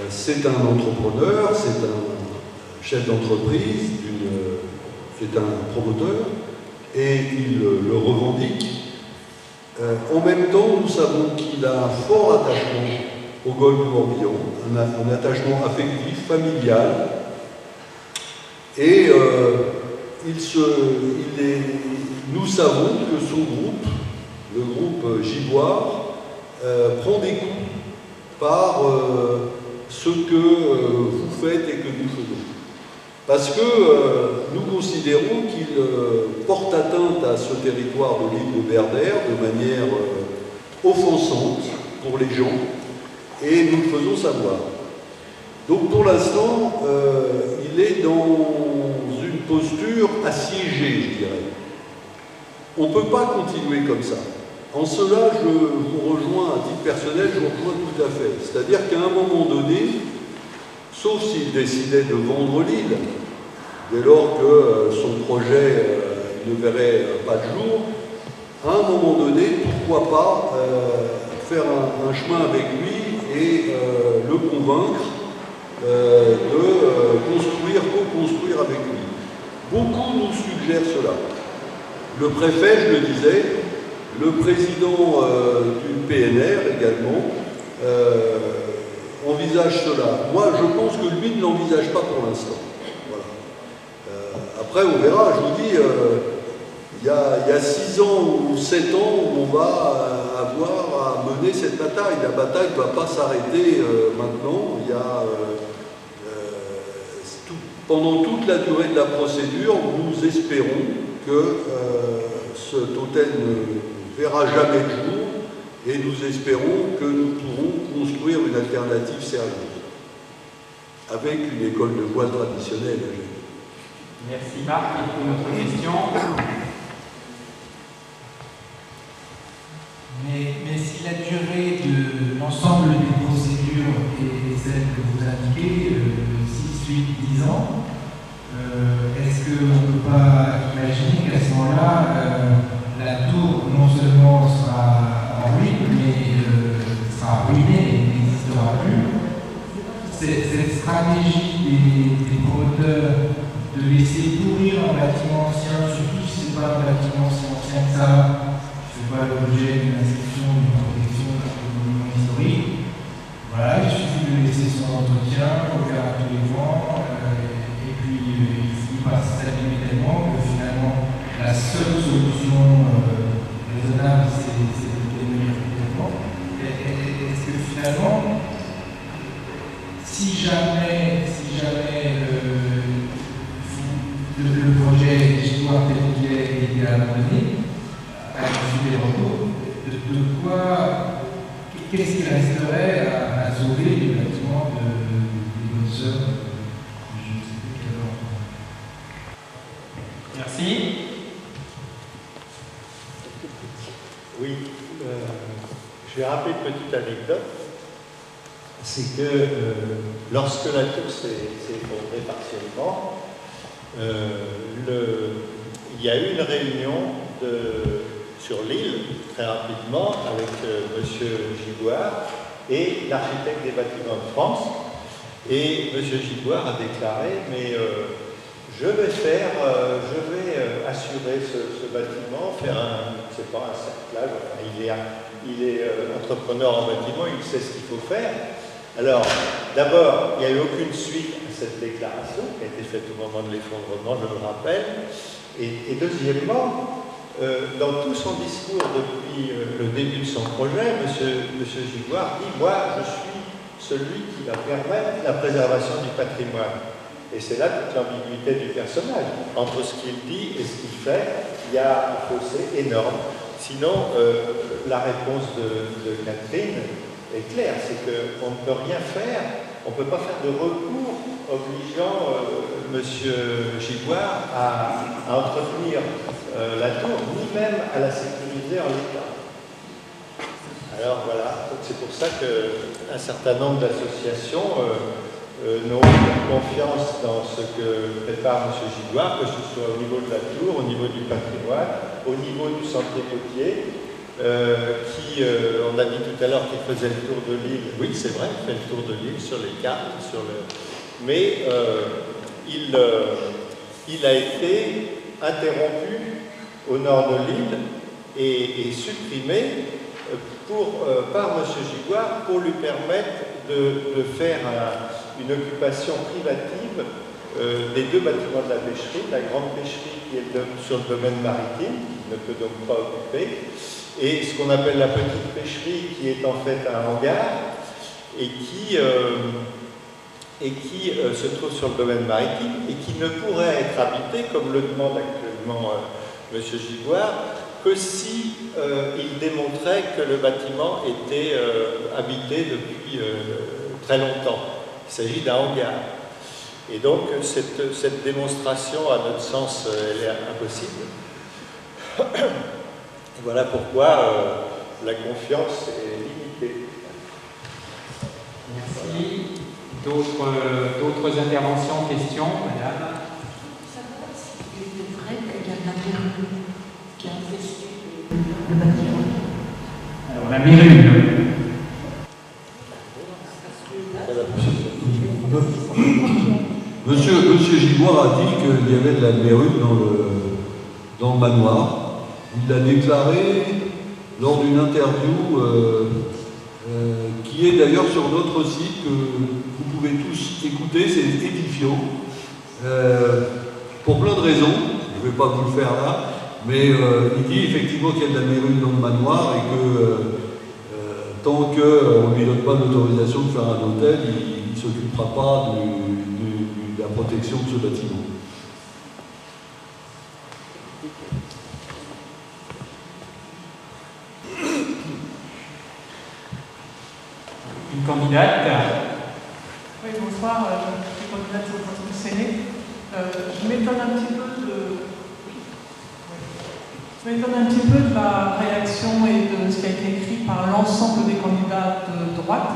C'est un entrepreneur, c'est un chef d'entreprise, c'est un promoteur, et il le revendique. En même temps, nous savons qu'il a un fort attachement au golfe du Morbihan, un attachement affectif, familial, et nous savons que son groupe, le groupe Giboire, prend des coups par ce que vous faites et que nous faisons. Parce que nous considérons qu'il porte atteinte à ce territoire de l'île de Berdères de manière offensante pour les gens, et nous le faisons savoir. Donc pour l'instant, il est dans une posture assiégée, je dirais. On ne peut pas continuer comme ça. En cela, je vous rejoins, à titre personnel, je vous rejoins tout à fait. C'est-à-dire qu'à un moment donné, sauf s'il décidait de vendre l'île, dès lors que son projet ne verrait pas de jour, à un moment donné, pourquoi pas faire un chemin avec lui et le convaincre de co-construire avec lui. Beaucoup nous suggèrent cela. Le préfet, je le disais, le président du PNR également, envisage cela. Moi, je pense que lui ne l'envisage pas pour l'instant. Voilà. Après, on verra. Je vous dis, il y a 6 ans ou 7 ans où on va avoir à mener cette bataille. La bataille ne va pas s'arrêter maintenant. Il y a, pendant toute la durée de la procédure, nous espérons que cet hôtel ne verra jamais de jour, et nous espérons que nous pourrons construire une alternative sérieuse avec une école de voile traditionnelle. Merci Marc. Une autre question? Mais si la durée de l'ensemble des procédures est celle que vous indiquez, 6, 8, 10 ans, est-ce qu'on ne peut pas imaginer qu'à ce moment-là, la tour non seulement sera en ruine, mais sera ruinée et n'existera plus? stratégie des promoteurs de laisser pourrir un bâtiment ancien, surtout si ce n'est pas un bâtiment si ancien que ça, qui ne fait pas l'objet d'une inscription, d'une protection d'un monument historique. Voilà, il suffit de laisser son entretien, regarder tous les vents, et puis il finit par s'abîmer tellement que finalement la seule solution raisonnable c'est de le démolir complètement. Est-ce que finalement, si jamais le projet Gigoire tel qu'il est été abandonné, à l'issue des recours, de quoi, qu'est-ce qui resterait à sauver les bâtiments des bonnes sœurs? Je ne sais plus quel ordre. Merci. Oui, je vais rappeler une petite anecdote. C'est que lorsque la tour s'est effondrée partiellement, il y a eu une réunion sur l'île, très rapidement, avec M. Gigoire et l'architecte des bâtiments de France. Et M. Gigoire a déclaré, mais je vais assurer ce bâtiment, faire un cerclage. Enfin, il est entrepreneur en bâtiment, il sait ce qu'il faut faire. Alors, d'abord, il n'y a eu aucune suite à cette déclaration qui a été faite au moment de l'effondrement, je le rappelle. Et deuxièmement, dans tout son discours depuis le début de son projet, M. Gigoire dit « Moi, je suis celui qui va permettre la préservation du patrimoine ». Et c'est là toute l'ambiguïté du personnage. Entre ce qu'il dit et ce qu'il fait, il y a un fossé énorme. Sinon, la réponse de Catherine est claire, c'est qu'on ne peut rien faire, on ne peut pas faire de recours obligeant M. Gigoire à entretenir la tour, ni même à la sécuriser en l'état. Alors voilà, c'est pour ça qu'un certain nombre d'associations n'ont aucune confiance dans ce que prépare M. Gigoire, que ce soit au niveau de la tour, au niveau du patrimoine, au niveau du sentier côtier, on a dit tout à l'heure qu'il faisait le tour de l'île. Oui, c'est vrai, il fait le tour de l'île sur les cartes, mais il a été interrompu au nord de l'île et supprimé par M. Gigoire pour lui permettre de faire une occupation privative des deux bâtiments de la pêcherie, la grande pêcherie qui est sur le domaine maritime, qui ne peut donc pas occuper, et ce qu'on appelle la petite pêcherie qui est en fait un hangar et qui se trouve sur le domaine maritime et qui ne pourrait être habité, comme le demande actuellement M. Gigoire, que si il démontrait que le bâtiment était habité depuis très longtemps. Il s'agit d'un hangar. Et donc, cette démonstration, à notre sens, elle est impossible. Voilà pourquoi la confiance est limitée. Merci. D'autres interventions, questions, madame? Savoir s'il est vrai qu'il y a de la mairie qui a infesté le bâtiment. Alors, la mairie. Monsieur Gigoire a dit qu'il y avait de la mérule dans le manoir. Il l'a déclaré lors d'une interview qui est d'ailleurs sur notre site que vous pouvez tous écouter, c'est édifiant. Pour plein de raisons, je ne vais pas vous le faire là, mais il dit effectivement qu'il y a de la mérule dans le manoir et que tant qu'on ne lui donne pas l'autorisation de faire un hôtel, il ne s'occupera pas de la protection de ce bâtiment. Une candidate. Oui, bonsoir, je suis candidate au poste de Séné. Je m'étonne un petit peu de la réaction et de ce qui a été écrit par l'ensemble des candidats de droite,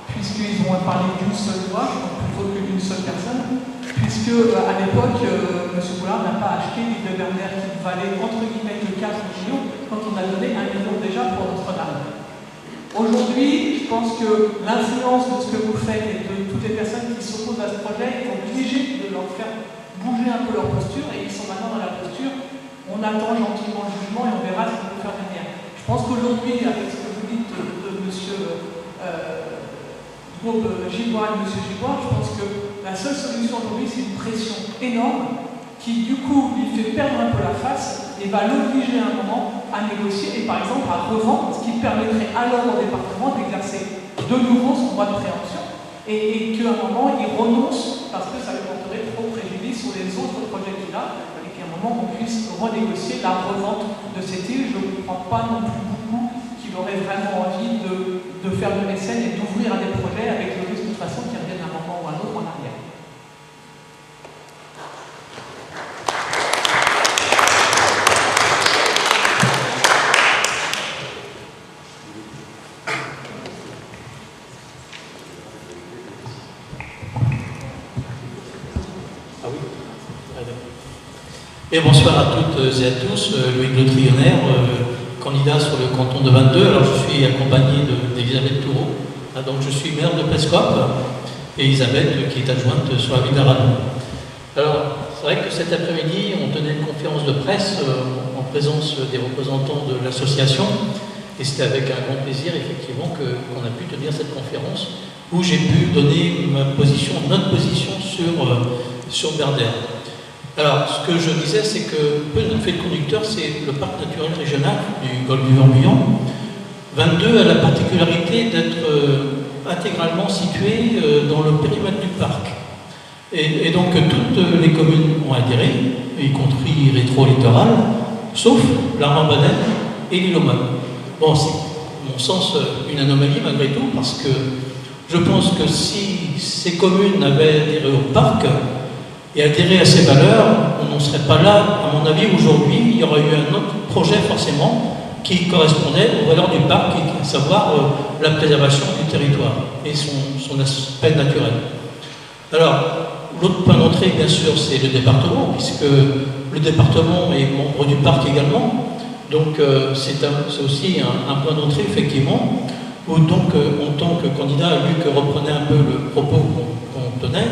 puisqu'ils ont parlé d'une seule voix, plutôt que d'une seule personne, puisque à l'époque, M. Boulard n'a pas acheté l'île de Bernières qui valait entre guillemets que 4 millions quand on a donné 1 million déjà pour Notre-Dame. Aujourd'hui, je pense que l'influence de ce que vous faites et de toute toutes les personnes qui s'opposent à ce projet, ils sont obligés de leur faire bouger un peu leur posture, et ils sont maintenant dans la posture, on attend gentiment le jugement et on verra ce qu'on peut faire derrière. Je pense qu'aujourd'hui, avec ce que vous dites de M. Giboire et M. Giboire, je pense que la seule solution aujourd'hui, c'est une pression énorme qui, du coup, lui fait perdre un peu la face et va l'obliger à un moment à négocier et, par exemple, à revendre, ce qui permettrait alors au département d'exercer de nouveau son droit de préemption et qu'à un moment, il renonce parce que ça lui porterait trop préjudice sur les autres projets qu'il a et qu'à un moment, on puisse renégocier la revente de cette île. Je ne crois pas non plus beaucoup qu'il aurait vraiment envie de faire de mécène et d'ouvrir à des projets avec le risque de toute façon qu'ils reviennent à un moment ou à un autre en arrière. Et bonsoir à toutes et à tous, Loïc Le Trionnaire, candidat sur le canton de 22. Alors je suis accompagné d'Elisabeth Toureau, donc je suis maire de Prescope, et Elisabeth qui est adjointe sur la ville d'Aradon. Alors c'est vrai que cet après-midi on tenait une conférence de presse en présence des représentants de l'association, et c'était avec un grand plaisir effectivement qu'on a pu tenir cette conférence où j'ai pu donner notre position sur Berdère. Alors, ce que je disais, c'est que notre fait de conducteur, c'est le parc naturel régional du golfe du Morbihan. 22 a la particularité d'être intégralement situé dans le périmètre du parc. Et donc, toutes les communes ont adhéré, y compris Rétro-Littoral, sauf l'Armand-Baden et l'île aux Mônes. Bon, c'est, à mon sens, une anomalie malgré tout, parce que je pense que si ces communes avaient adhéré au parc, et adhérer à ces valeurs, on n'en serait pas là, à mon avis, aujourd'hui. Il y aurait eu un autre projet, forcément, qui correspondait aux valeurs du parc, à savoir la préservation du territoire et son aspect naturel. Alors, l'autre point d'entrée, bien sûr, c'est le département, puisque le département est membre du parc également. Donc, c'est aussi un point d'entrée, effectivement, où, donc, en tant que candidat, Luc reprenait un peu le propos qu'on tenait.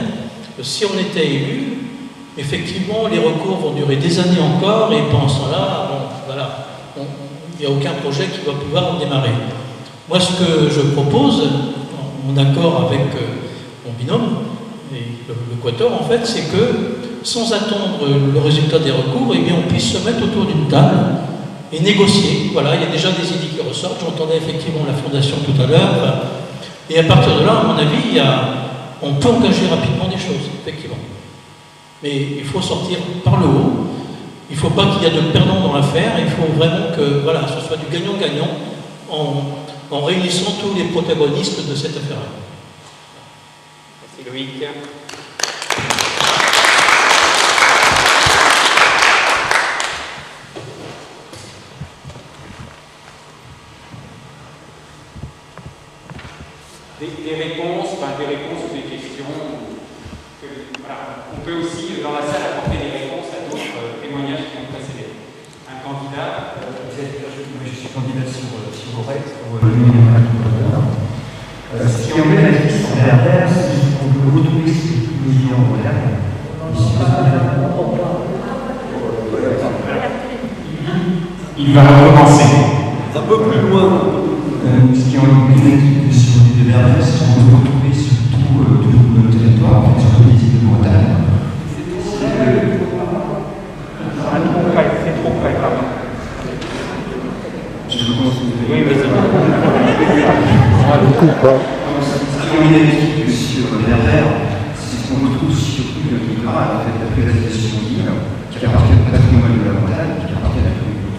Si on était élu, effectivement, les recours vont durer des années encore, et pendant ce temps-là, voilà, il n'y a aucun projet qui va pouvoir démarrer. Moi, ce que je propose, en accord avec mon binôme, et le Quator, en fait, c'est que, sans attendre le résultat des recours, eh bien, on puisse se mettre autour d'une table et négocier. Voilà, il y a déjà des idées qui ressortent. J'entendais effectivement la Fondation tout à l'heure. Et à partir de là, à mon avis, on peut engager rapidement des choses, effectivement. Mais il faut sortir par le haut. Il ne faut pas qu'il y ait de perdants dans l'affaire. Il faut vraiment que voilà, ce soit du gagnant-gagnant en réunissant tous les protagonistes de cette affaire. Merci Loïc. Des réponses ou des questions. Voilà. On peut aussi, dans la salle, apporter des réponses à d'autres témoignages qui ont précédé. Un candidat. Je suis candidat sur Aurex pour l'Union de ce qui en met la liste en Berdère, c'est qu'on peut retrouver ces millions en Berdère. Il va recommencer. Un peu plus loin. Ce qui en met sur l'île de Berdère, c'est qu'on peut retrouver sur tout le territoire, en fait, sur les îles de Bretagne. C'est trop près, pardon. Je veux commencer. Oui, vas-y. Ce qui en met sur Berdère, c'est ce qu'on retrouve sur tout le littoral, en fait, la privatisation d'îles, qui appartient au patrimoine de la Bretagne, qui appartient à la commune.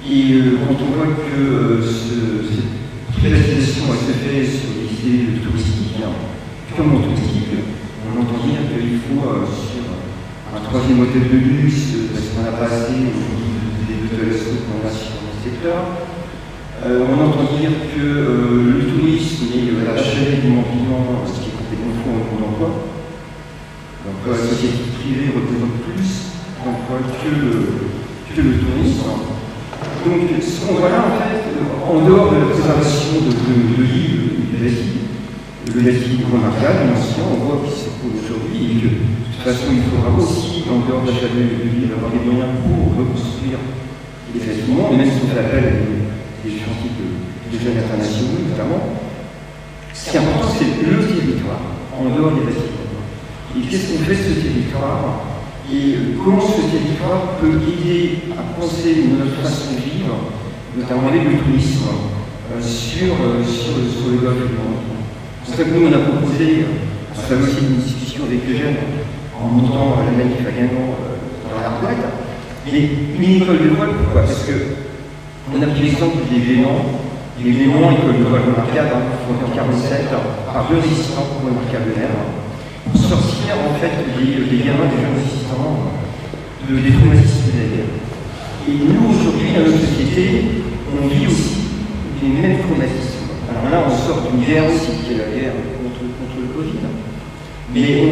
Et quand on voit que cette privatisation s'est faite sur des idées touristiques, purement touristiques, on entend dire qu'il faut, sur un troisième hôtel de luxe, parce qu'on a pas assez des hôtels qu'on a sur le secteur, on entend dire que le tourisme et la chaîne du Morbihan, ce qui est complètement faux en cours d'emploi, donc la société privée représente plus d'emplois que le tourisme. Donc, ce qu'on voit là, en fait, en dehors de la préservation de l'île, des îles, le bâtiment remarquable, ancien, on voit qu'il s'écoule aujourd'hui et que de toute façon il faudra aussi, en dehors de l'achat de ville, avoir des moyens pour reconstruire les bâtiments, même si on fait appel à des chantiers de jeunes internationaux notamment. Ce qui est important, c'est le territoire, en dehors des bâtiments. Et qu'est-ce qu'on fait de ce territoire? Et comment ce territoire peut aider à penser notre façon de vivre, notamment avec le tourisme, sur le golfe du Nord. C'est pour ça que nous, on a proposé, on fait aussi une discussion avec Eugène, en montant la manif à Guingamp dans la boîte, mais une école de voile, pourquoi? Parce qu'on a pris l'exemple des Vénants, les Vénants, école de voile remarquable, fondée en 1947, par deux résistants remarquables d'air, pour sortir en fait des gamins, des jeunes résistants, des traumatismes de la guerre. Et nous, aujourd'hui, dans notre société, on vit aussi les mêmes traumatismes. Alors là, on sort d'une guerre aussi, qui est la guerre contre le Covid, mais on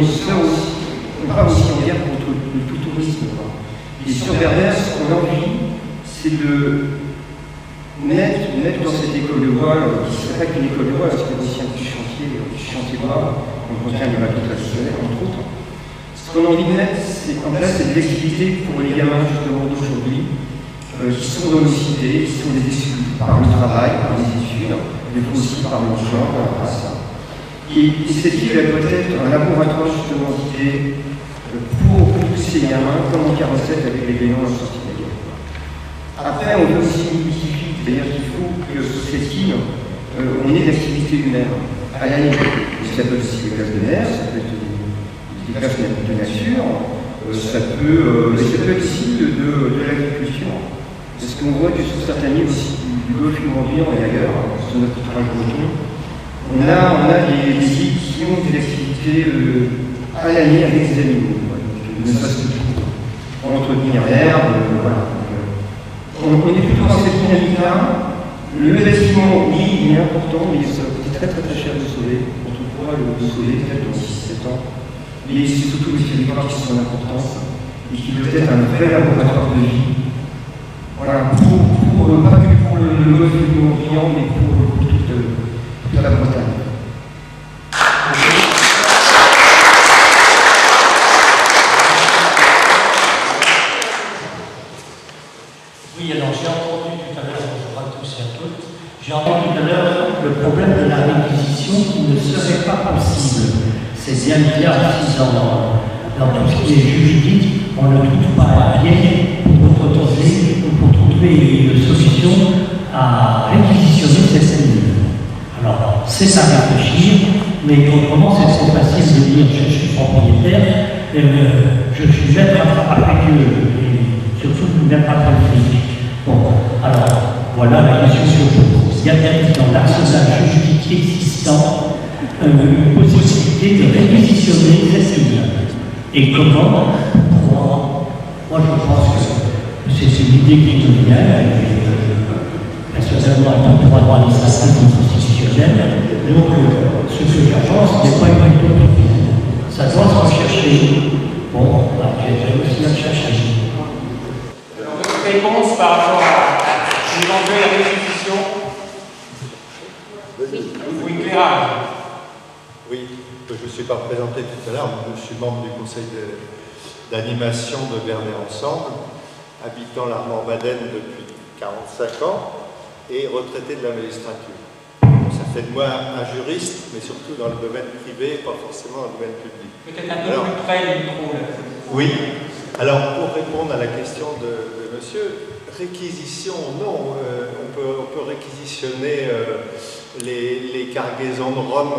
part aussi en guerre contre le tout-tourisme. Et sur Berbère, ce qu'on a envie, c'est de mettre dans cette école de voile, qui ne serait pas qu'une école de voile, parce qu'il y a aussi un petit chantier voile, on contient des bateaux traditionnels, entre autres. Ce qu'on a envie de mettre en place, c'est des activités pour les gamins, justement, d'aujourd'hui, qui sont dans nos cités, qui sont des issues par le travail, par les études, mais aussi par le genre, par la race. Et cette ville, elle doit être un laboratoire, justement, d'idées pour tous ces gamins, comme en 1947 avec les Vénants à la sortie de la guerre. Après, on veut aussi multiplier, c'est-à-dire qu'il faut que sur cette île, on ait d'activités humaines à l'année. Ça peut être aussi des classes de mer, ça peut être des classes de nature, ça peut être aussi de l'agriculture. Parce qu'on voit que sur certaines îles aussi, du golfe du Morbihan et ailleurs, sur notre littoral breton, on a des îles qui ont des activités à l'année avec des animaux. Ne serait-ce que pour entretenir l'herbe, voilà. On est plutôt dans cette dynamique-là. Le bâtiment, oui, il est important, mais ça va coûter très cher de sauver. On pourra le sauver peut-être dans 6-7 ans. Mais c'est surtout les territoires qui sont d'importance et qui doivent être un vrai laboratoire de vie. Voilà, pas que pour le golfe du Morbihan, mais pour toute la Bretagne. Oui, alors j'ai entendu tout à l'heure, bonjour à tous et à toutes, j'ai entendu tout à l'heure le problème de la réquisition qui ne serait pas possible. C'est bien il y a 6 ans. Dans tout ce qui est juridique, on ne trouve pas rien pour autoriser ou pour trouver une solution à réquisitionner cette ligne. Alors, c'est à réfléchir, mais autrement, c'est trop facile de dire je suis propriétaire, je suis maître avec eux, et surtout maître après le fric. Bon, alors, voilà la question que je pose. Y a-t-il dans l'arsenal juridique existant une possibilité de réquisitionner cette ligne? Et comment? Moi, je pense que c'est une idée qui me vient, personnellement, étant droit administratif et constitutionnel. Donc, ce que je pense n'est pas une utopie. Ça doit se rechercher. Bon, j'ai aussi à chercher. Votre réponse par rapport à l'éventuelle réquisition ou éclairage? Oui, je ne me suis pas présenté tout à l'heure, je suis membre du conseil d'animation de Berner Ensemble, habitant l'Armor-Baden depuis 45 ans et retraité de la magistrature. Ça fait de moi un juriste, mais surtout dans le domaine privé, pas forcément dans le domaine public. Peut-être un peu plus près du micro, là. Oui. Alors, pour répondre à la question de monsieur, réquisition, non. On peut réquisitionner les cargaisons de Rome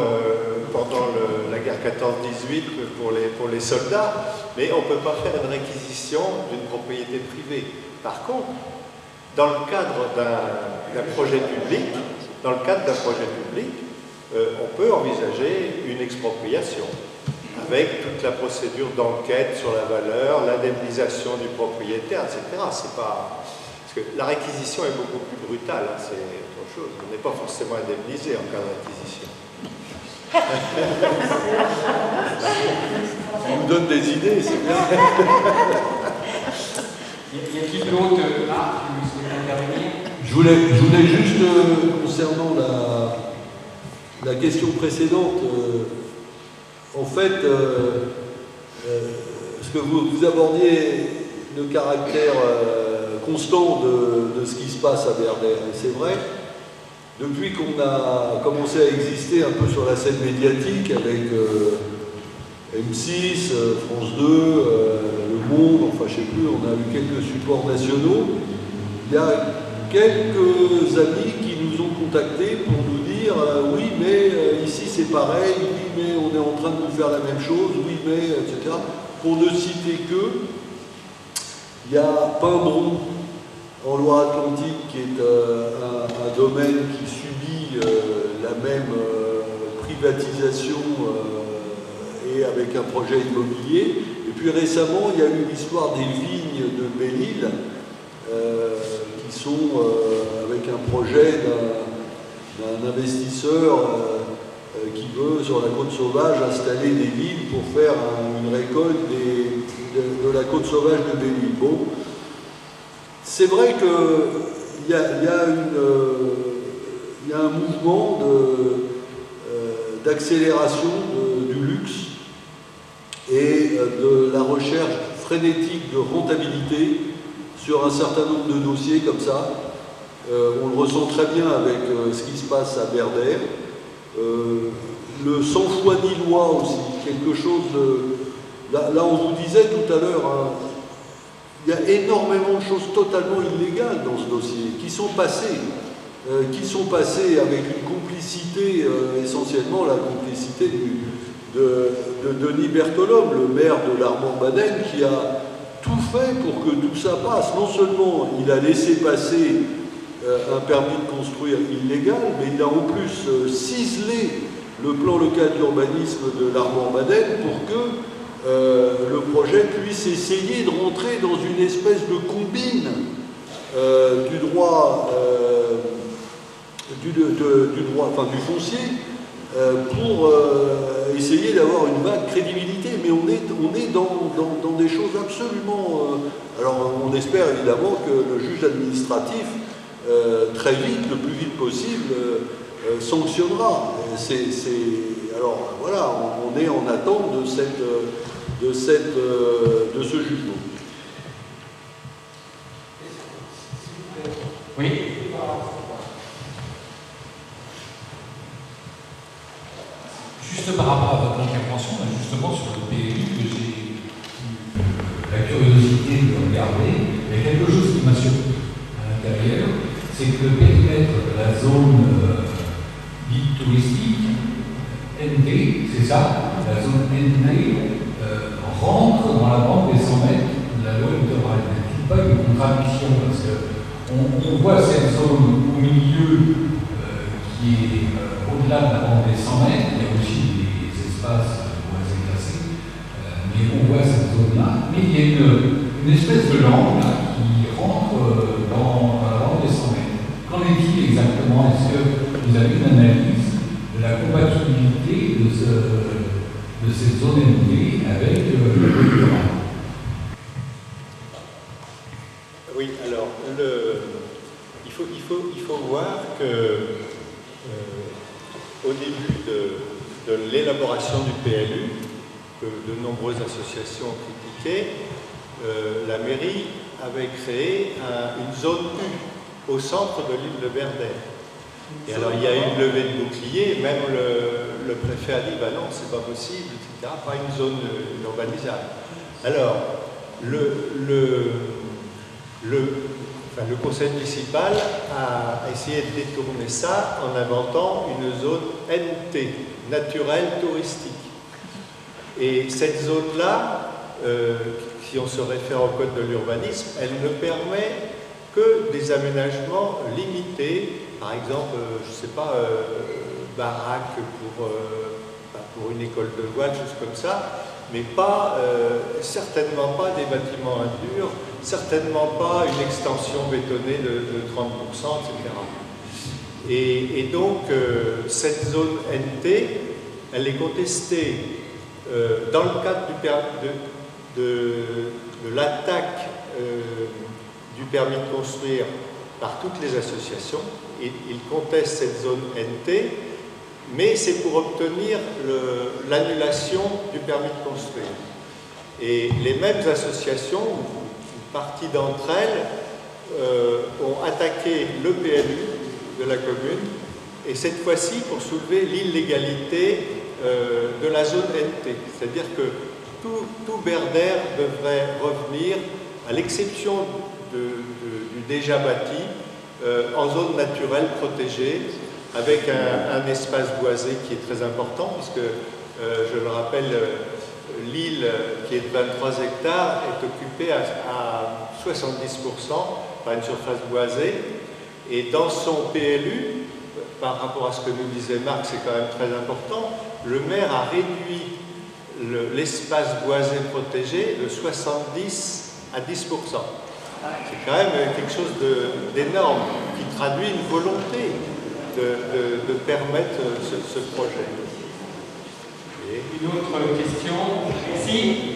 pendant la guerre 14-18 pour les soldats, mais on ne peut pas faire une réquisition d'une propriété privée. Par contre, dans le cadre d'un projet public, on peut envisager une expropriation avec toute la procédure d'enquête sur la valeur, l'indemnisation du propriétaire, etc. C'est pas... Parce que la réquisition est beaucoup plus brutale, hein, c'est autre chose. On n'est pas forcément indemnisé en cas de réquisition. On nous donne des idées, c'est bien. Y a-t-il d'autres qui souhaitent intervenir? Je voulais juste, concernant la question précédente, en fait, ce que vous abordiez le caractère constant de ce qui se passe à Berdères, et c'est vrai, depuis qu'on a commencé à exister un peu sur la scène médiatique avec M6, France 2, Le Monde, enfin je sais plus, on a eu quelques supports nationaux, il y a quelques amis qui nous ont contactés pour nous dire oui mais ici c'est pareil, oui mais on est en train de nous faire la même chose, oui mais etc. Pour ne citer que, il y a Pimbron en Loire-Atlantique qui est un domaine qui subit la même privatisation et avec un projet immobilier. Et puis récemment il y a eu l'histoire des vignes de Belle-Île qui sont avec un projet d'un investisseur qui veut sur la côte sauvage installer des villes pour faire une récolte de la côte sauvage de Belle-Île. Bon, c'est vrai qu'il y a un mouvement d'accélération du luxe et de la recherche frénétique de rentabilité sur un certain nombre de dossiers comme ça. On le ressent très bien avec ce qui se passe à Berdères. Le sang-froid lillois aussi, quelque chose de... Là, on vous disait tout à l'heure, hein, il y a énormément de choses totalement illégales dans ce dossier, qui sont passées avec une complicité, essentiellement la complicité de Denis Berthelot, le maire de l'Armor-Baden, qui a tout fait pour que tout ça passe. Non seulement il a laissé passer un permis de construire illégal, mais il a en plus ciselé le plan local d'urbanisme de l'Armor-Baden pour que le projet puisse essayer de rentrer dans une espèce de combine du droit, du foncier, pour essayer d'avoir une vague crédibilité. Mais on est dans des choses absolument... alors on espère évidemment que le juge administratif, très vite, le plus vite possible, sanctionnera. Alors voilà, on est en attente de ce jugement. Oui. Juste par rapport à votre intervention, justement sur le PLU, que j'ai eu la curiosité de regarder, il y a quelque chose qui m'a surpris à l'intérieur, c'est que le périmètre de la zone dite touristique, ND, c'est ça, la zone ND, rentre dans la bande des 100 mètres de la loi littorale. Il n'y a pas une contradiction, parce qu'on voit cette zone au milieu qui est au-delà de la bande des 100 mètres, il y a aussi des espaces boisés classés, mais on voit cette zone-là, mais il y a une espèce de langue là, qui rentre dans la bande des 100 mètres. Qu'en est-il exactement? Est-ce que vous avez une analyse de la compatibilité de cette zone ND avec le littoral? Oui, alors, il faut voir que au début de l'élaboration du PLU, que de nombreuses associations ont critiqué, la mairie avait créé une zone U au centre de l'île de Berdères. Et alors il y a eu une levée de bouclier, même le préfet a dit bah non, c'est pas possible, etc. Pas une zone urbanisable. Alors, le conseil municipal a essayé de détourner ça en inventant une zone NT, naturelle touristique. Et cette zone-là, si on se réfère au code de l'urbanisme, elle ne permet que des aménagements limités, par exemple, je ne sais pas, baraque pour une école de voile, choses comme ça, mais pas, certainement pas des bâtiments indurs, certainement pas une extension bétonnée de 30%, etc. Et donc, cette zone NT, elle est contestée dans le cadre de l'attaque du permis de construire par toutes les associations. Ils contestent cette zone NT, mais c'est pour obtenir l'annulation du permis de construire. Et les mêmes associations, une partie d'entre elles, ont attaqué le PLU de la commune, et cette fois-ci pour soulever l'illégalité de la zone NT. C'est-à-dire que tout Berdère devrait revenir, à l'exception du déjà bâti, en zone naturelle protégée, avec un espace boisé qui est très important, puisque, je le rappelle, l'île qui est de 23 hectares est occupée à 70% par une surface boisée, et dans son PLU, par rapport à ce que nous disait Marc, c'est quand même très important, le maire a réduit l'espace boisé protégé de 70 à 10%. C'est quand même quelque chose d'énorme, qui traduit une volonté de permettre ce projet. Et une autre question, ici.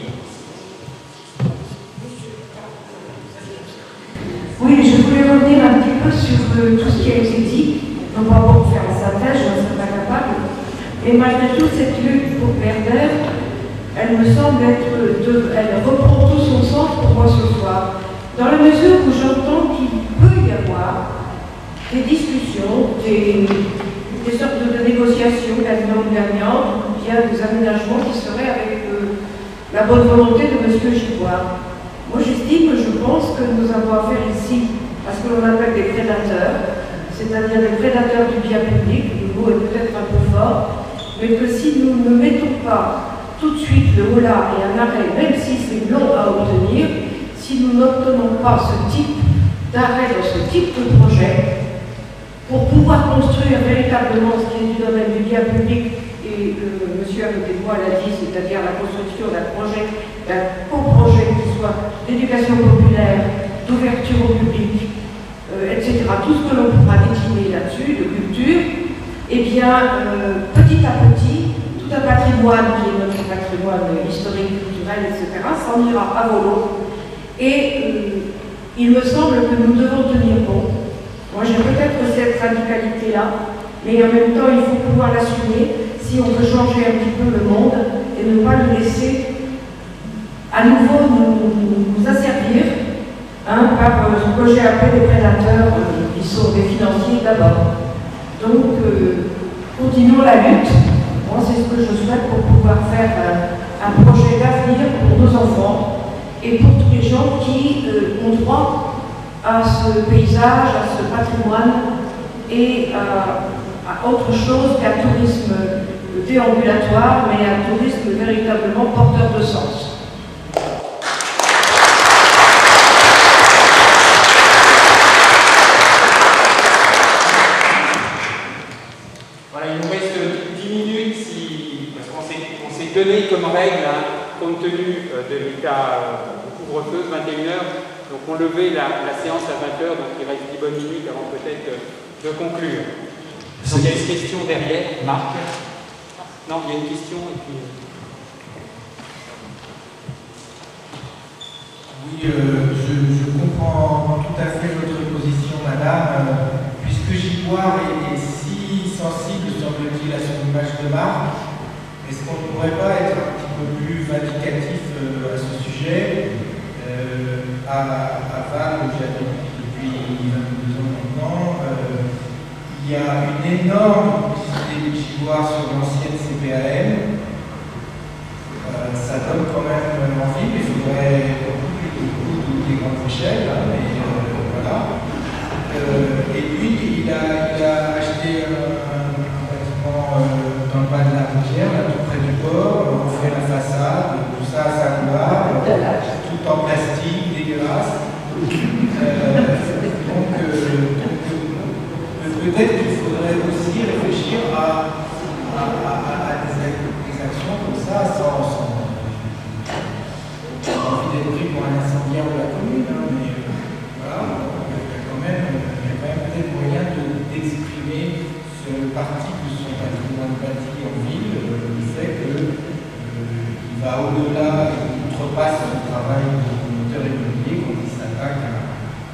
Oui, je voulais revenir un petit peu sur tout ce qui a été dit, non pas pour faire la synthèse, je ne serais pas capable, mais malgré tout, cette lutte pour Berdère, elle me semble elle reprend tout son sens pour moi ce soir, dans la mesure où j'entends qu'il peut y avoir des discussions, des sortes de négociations gagnantes, ou bien des aménagements qui seraient avec la bonne volonté de M. Giboire. Moi, j'estime que je pense que nous avons affaire ici à ce que l'on appelle des prédateurs, c'est-à-dire des prédateurs du bien public. Le mot est peut-être un peu fort, mais que si nous ne mettons pas tout de suite le holà et un arrêt, même si c'est long à obtenir, si nous n'obtenons pas ce type d'arrêt dans ce type de projet, pour pouvoir construire véritablement ce qui est du domaine du bien public, et M. Arrêté-Bois l'a dit, c'est-à-dire la construction d'un projet, d'un coprojet qui soit d'éducation populaire, d'ouverture au public, etc., tout ce que l'on pourra décliner là-dessus, de culture, eh bien, petit à petit, tout un patrimoine qui est notre patrimoine historique, culturel, etc., s'en ira à volo. Et il me semble que nous devons tenir bon. Moi, j'ai peut-être cette radicalité-là, mais en même temps, il faut pouvoir l'assumer si on veut changer un petit peu le monde et ne pas le laisser à nouveau nous asservir par ce que j'ai appelé des prédateurs qui sont des financiers d'abord. Donc, continuons la lutte. Moi, c'est ce que je souhaite pour pouvoir faire un projet d'avenir pour nos enfants et pour tous les gens qui ont droit à ce paysage, à ce patrimoine et à autre chose qu'un tourisme déambulatoire, mais un tourisme véritablement porteur de sens. Voilà, il nous reste 10 minutes, parce qu'on s'est donné comme règle, compte tenu de l'état du couvre-feu, 21h, donc on levait la séance à 20h, donc il reste 10 bonnes minutes avant peut-être de conclure. Donc il y a une question derrière, Marc. Non, il y a une question et puis... Oui, je comprends tout à fait votre position, madame. Puisque Giboire est si sensible, semble-t-il, à son image de marque, est-ce qu'on ne pourrait pas être un petit peu plus vindicatif à ce sujet? À Val, où j'habite depuis 22 ans maintenant, il y a une énorme publicité de Giboire sur l'ancienne CPAM. Ça donne quand même envie, mais il faudrait beaucoup des grandes échelles, mais voilà. Et puis, il a acheté un bâtiment dans le bas de la rivière, là, tout près du port. On fait la façade, tout ça à sa gloire, tout en plastique, dégueulasse. Peut-être qu'il faudrait aussi réfléchir à des actions comme ça, sans envie d'être pris pour un incendiaire de la commune, mais voilà, il y a quand même peut-être moyen d'exprimer ce parti de son patrimoine bâti en ville, le fait qu'il va au-delà et outrepasse le travail de promoteur immobilier quand il s'attaque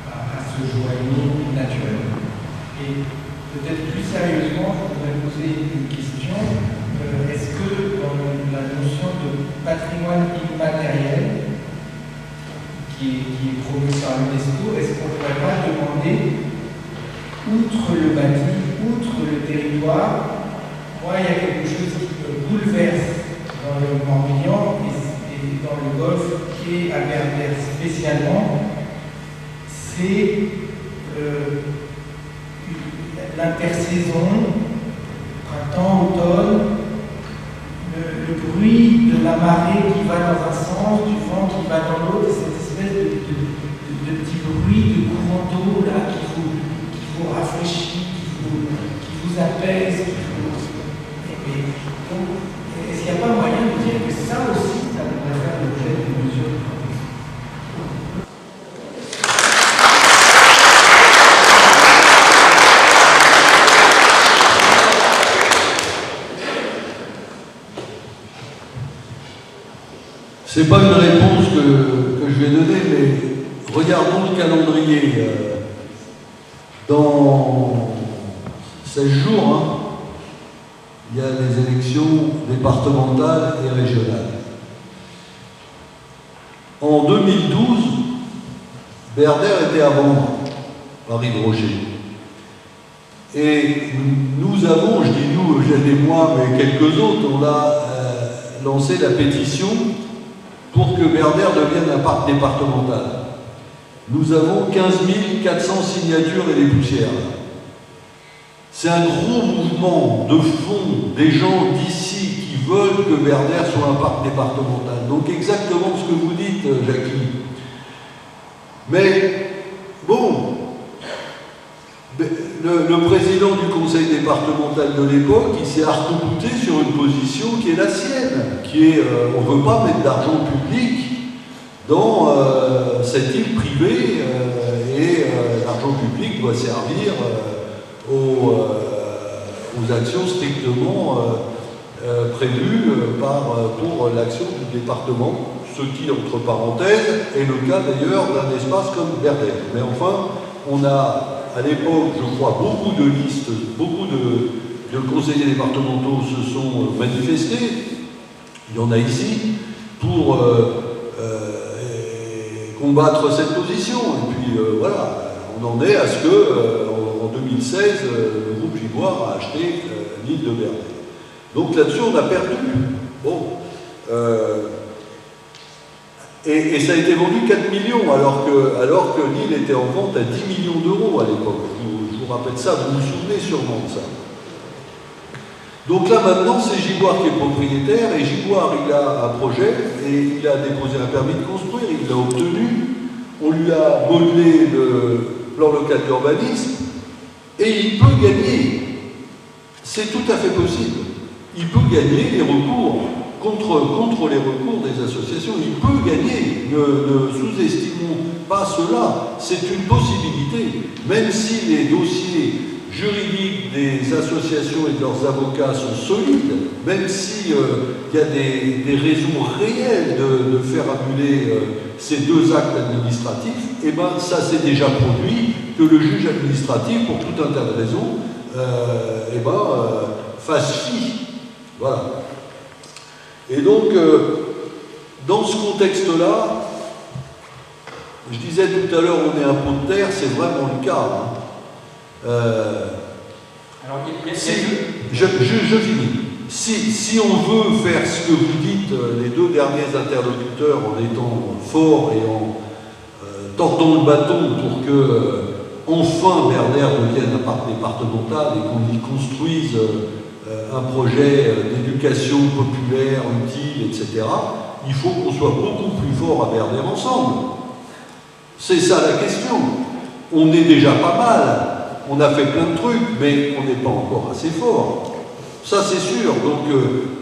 à ce joyau naturel. Et peut-être plus sérieusement, je voudrais poser une question. Est-ce que dans la notion de patrimoine immatériel qui est promue par l'UNESCO, est-ce qu'on ne pourrait pas demander, outre le bâti, outre le territoire, moi il y a quelque chose qui me bouleverse dans le Morbihan et dans le Golfe qui est à Berbère spécialement, c'est l'intersaison, printemps, automne, le bruit de la marée qui va dans un sens, du vent qui va dans l'autre, cette espèce de petit bruit de courant d'eau là qui vous rafraîchit, qui vous apaise. Est-ce qu'il n'y a pas moyen de dire que ça aussi, ça devrait faire l'objet d'une mesure de protection? C'est pas une réponse que je vais donner, mais regardons le calendrier. Dans 16 jours, il y a les élections départementales et régionales. En 2012, Berdère était à vendre par Yves Rocher. Et nous avons, je dis nous, Eugène et moi, mais quelques autres, on a lancé la pétition pour que Berdère devienne un parc départemental. Nous avons 15 400 signatures et des poussières. C'est un gros mouvement de fond des gens d'ici qui veulent que Berdère soit un parc départemental. Donc exactement ce que vous dites, Jackie. Mais bon, le président du conseil départemental de l'époque, il s'est arc-bouté sur une position qui est la sienne, qui est on ne veut pas mettre d'argent public dans cette île privée et l'argent public doit servir aux actions strictement prévues pour l'action du département, ce qui, entre parenthèses, est le cas d'ailleurs d'un espace comme Berdère. Mais enfin, on a à l'époque, je crois, beaucoup de listes, beaucoup de conseillers départementaux se sont manifestés, il y en a ici, pour combattre cette position. Et puis voilà, on en est à ce que, en 2016, le groupe Giboire a acheté l'île de Berdère. Donc là-dessus, on a perdu. Bon. Et ça a été vendu 4 millions, alors que l'île était en vente à 10 millions d'euros à l'époque. Je vous rappelle ça, vous vous souvenez sûrement de ça. Donc là maintenant, c'est Giboire qui est propriétaire, et Giboire, il a un projet, et il a déposé un permis de construire, il l'a obtenu, on lui a modelé le plan local d'urbanisme, et il peut gagner. C'est tout à fait possible. Il peut gagner les recours. Contre les recours des associations, il peut gagner. Ne sous-estimons pas cela. C'est une possibilité. Même si les dossiers juridiques des associations et de leurs avocats sont solides, même s'il y a des raisons réelles de faire annuler ces deux actes administratifs, eh ben, ça s'est déjà produit que le juge administratif, pour tout un tas de raisons, fasse fi. Voilà. Et donc, dans ce contexte-là, je disais tout à l'heure, on est un pot de terre, c'est vraiment le cas. Alors, je finis. Si on veut faire ce que vous dites, les deux derniers interlocuteurs, en étant forts et en tordant le bâton pour que enfin Berdère devienne un parc départemental et qu'on y construise un projet d'éducation populaire, utile, etc., il faut qu'on soit beaucoup plus fort à Berdère ensemble. C'est ça la question. On est déjà pas mal, on a fait plein de trucs, mais on n'est pas encore assez fort. Ça c'est sûr. Donc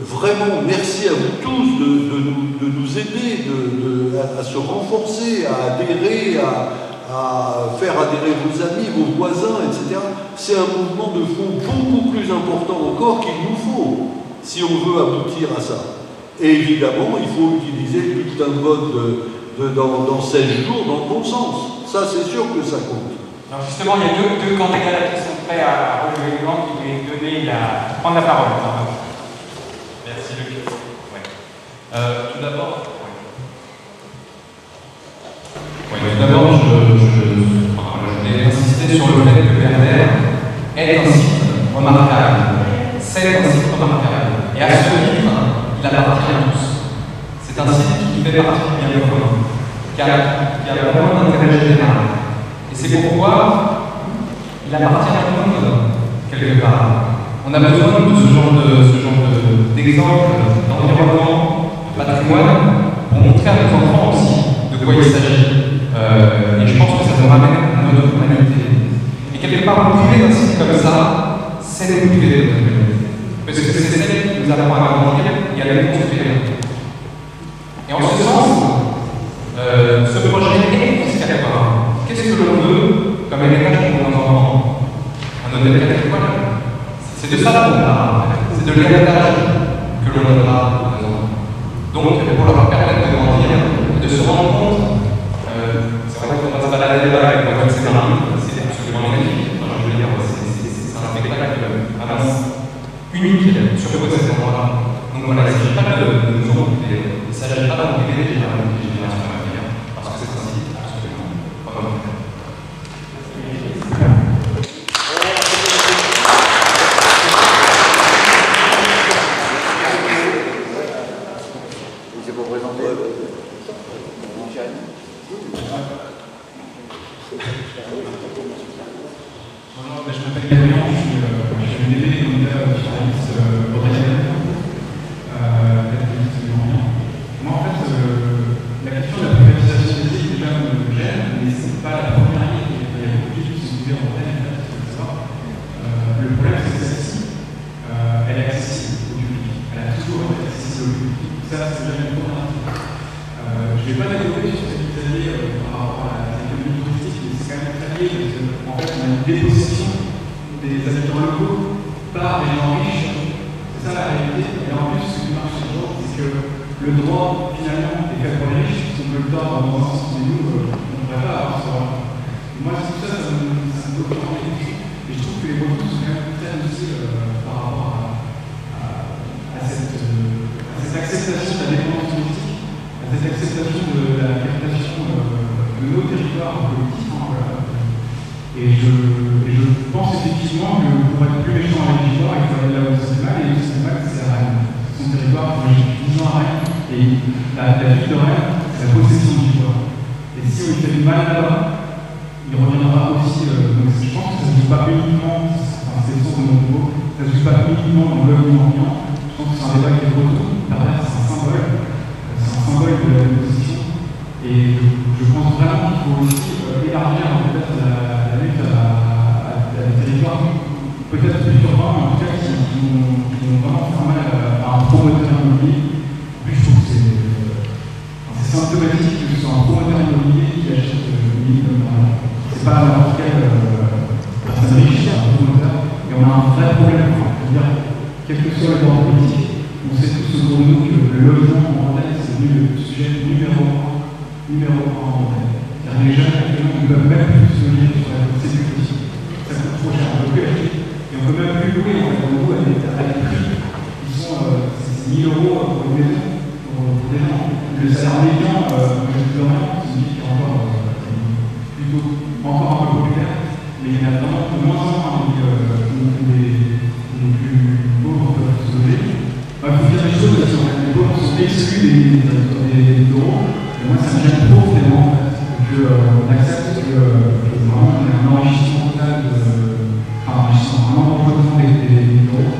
vraiment merci à vous tous de nous aider à se renforcer, à adhérer, à faire adhérer vos amis, vos voisins, etc. C'est un mouvement de fond beaucoup plus important encore qu'il nous faut, si on veut aboutir à ça. Et évidemment, il faut utiliser le bulletin de vote dans 16 jours dans le bon sens. Ça, c'est sûr que ça compte. Alors justement, il y a deux candidats qui sont prêts à relever le gant, qui voulaient prendre la parole. Merci Luc. Ouais. Tout d'abord, je voulais insister sur le fait que Werder est un site remarquable. C'est un site remarquable. Et à ce titre, il appartient à tous. C'est un site qui fait partie du bien commun, qui a vraiment un intérêt général. Et c'est pourquoi il appartient à tout le monde, quelque part. On a besoin de ce genre d'exemple, d'environnement, de patrimoine, pour montrer à nos enfants aussi de quoi il s'agit. Et je pense que ça nous ramène à notre humanité. Et quelque part, nous priver d'un site comme ça, c'est nous priver de notre humanité. Parce que c'est celle qui nous apprend à grandir et à les construire. Et en ce sens, ce projet est confiscatoire. Qu'est-ce que l'on veut comme héritage pour nos enfants? Un hôtel 4 étoiles. C'est de ça qu'on parle. C'est de l'héritage que l'on donnera à nos enfants. Donc, pour leur permettre de grandir, de se rendre compte, c'est vrai qu'on va se balader là avec moi, c'est absolument magnifique. Enfin, je veux dire, c'est un spectacle vraiment unique sur cet endroit-là. Donc voilà, il ne s'agit pas de nous en occuper. Il ne s'agit pas d'occuper des générations à venir, parce que c'est un site absolument remarquable. C'est pour présenter. Bonjour, je m'appelle Gabriel, je suis le DB des candidats finalistes au régional. Moi, en fait, la question de la privatisation des îles, déjà, me gêne, mais ce n'est pas la première année. Il y a beaucoup de choses qui sont ouvertes en tête, il faut savoir. Le problème, c'est que celle-ci, elle est accessible au public. Elle a toujours été accessible au public. Ça, c'est déjà une première année. Je ne vais pas développer sur ce que vous avez par rapport à l'économie touristique, mais c'est quand même très lié, parce qu'en fait, on a une dépossession des habitants locaux par des gens riches. C'est ça la réalité. Et en plus, ce qui marche toujours, c'est que le droit, finalement, est fait pour les riches, qui ont le temps dans un sens, mais nous, on ne devrait pas avoir ce droit. Moi, tout ça, ça me bloque vraiment les coups. Et je trouve que les retours sont quand même très hostiles par rapport à cette acceptation de la dépendance touristique, à cette acceptation de la captation de nos territoires politiquement. Voilà. Et je pense effectivement que pour être plus méchant avec l'histoire, il faut aller là où c'est mal, et c'est mal, c'est à Rennes. Son territoire, moi j'ai 10 ans à Rennes, et la ville de Rennes, c'est la possession du territoire. Et si on lui fait du mal là-bas, il reviendra aussi. Donc je pense que ça ne se joue pas uniquement, enfin, c'est le sens de mon propos, ça ne se joue pas uniquement dans le ambiant. Je pense que c'est un débat qui est de retour. Pervers, c'est un symbole de la position. Et je pense vraiment qu'il faut aussi élargir peut-être la lutte à des territoires, peut-être plus urbains, mais en tout cas qui vont vraiment faire mal à un promoteur immobilier. En plus, je trouve que c'est symptomatique que ce soit un promoteur immobilier qui achète une île comme ça. C'est pas n'importe quelle personne riche, c'est un promoteur. Et on a un vrai problème. C'est-à-dire, quel que soit le droit politique, on sait tous autour de nous que le logement en Bretagne, c'est le sujet numéro 1 en Bretagne. C'est-à-dire les jeunes actuellement ne peuvent même plus se loger sur la sécurité. Ça coûte trop cher, on peut plus acheter. Et on peut même plus louer en fait, en gros, à des prix qui sont 1 000 € pour une maison, pour des gens. Le salaire médian, je ne sais rien, c'est une vie qui est encore un peu populaire, mais il y en a vraiment de moins en moins les plus pauvres peuvent se loger. Il faut dire les choses, parce que les pauvres sont exclus des euros. Et moi, ça me gêne profondément qu'on accepte que vraiment on a un enrichissement total, un enrichissement des euros.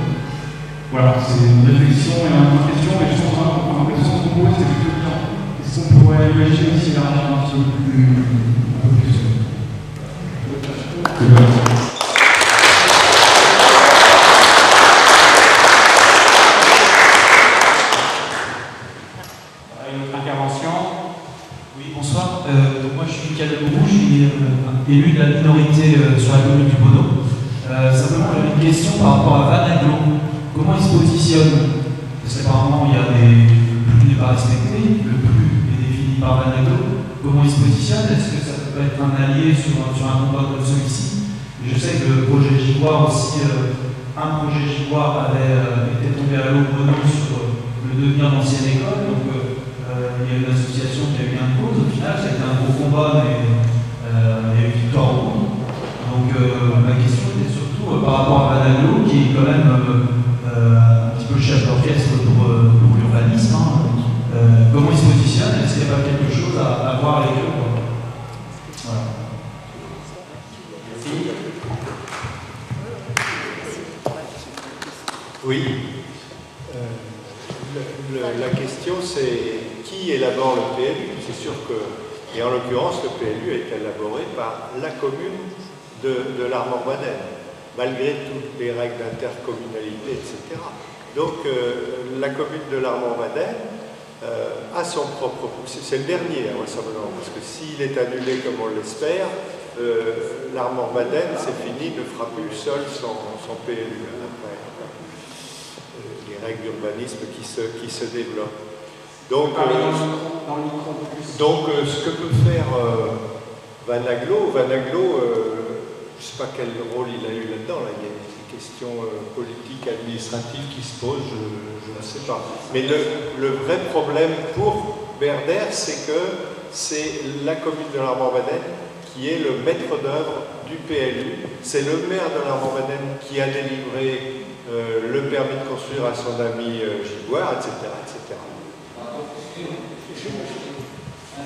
Voilà, c'est une réflexion et une question, mais je pense que l'impression qu'on pose, c'est plutôt bien. Est-ce qu'on pourrait imaginer aussi élargir un petit peu plus Bonsoir, moi je suis Michael Leroux, je suis élu de la minorité sur la commune du Bono. Simplement j'avais une question par rapport à Van Aglo. Comment il se positionne? Parce qu'apparemment il y a le plus n'est pas respecté, le plus est défini par Van Aglo. Comment il se positionne? Est-ce que ça peut peut être un allié sur un combat comme celui-ci. Je sais que le projet Givoire aussi, un projet Givoire avait été tombé à l'eau sur le devenir d'ancienne école. Donc il y a une association qui a eu gain de cause. Au final, c'était un gros combat, mais il y a eu victoire au bout. Donc ma question était surtout par rapport à Vanaglo, qui est quand même un petit peu le chef d'orchestre pour l'urbanisme. Comment il se positionne? Est-ce qu'il n'y a pas quelque chose à voir avec eux, quoi? Voilà. Oui. La question, c'est qui élabore le PLU? C'est sûr que, et en l'occurrence, le PLU est élaboré par la commune de l'Armor-Madène, malgré toutes les règles d'intercommunalité, etc. Donc, la commune de l'Armor-Madène a son propre... C'est le dernier, vraisemblablement, parce que s'il est annulé comme on l'espère, l'Armor-Madène, c'est fini, ne fera plus seul son PLU après les règles d'urbanisme qui se développent. Donc, ce que peut faire Vanaglo, je ne sais pas quel rôle il a eu là-dedans, il y a des questions politiques, administratives qui se posent, je ne sais pas. Mais le vrai problème pour Berders, c'est que c'est la commune de l'Armor-Madène qui est le maître d'œuvre du PLU. C'est le maire de l'Armor-Madène qui a délivré le permis de construire à son ami Givoire, etc. etc.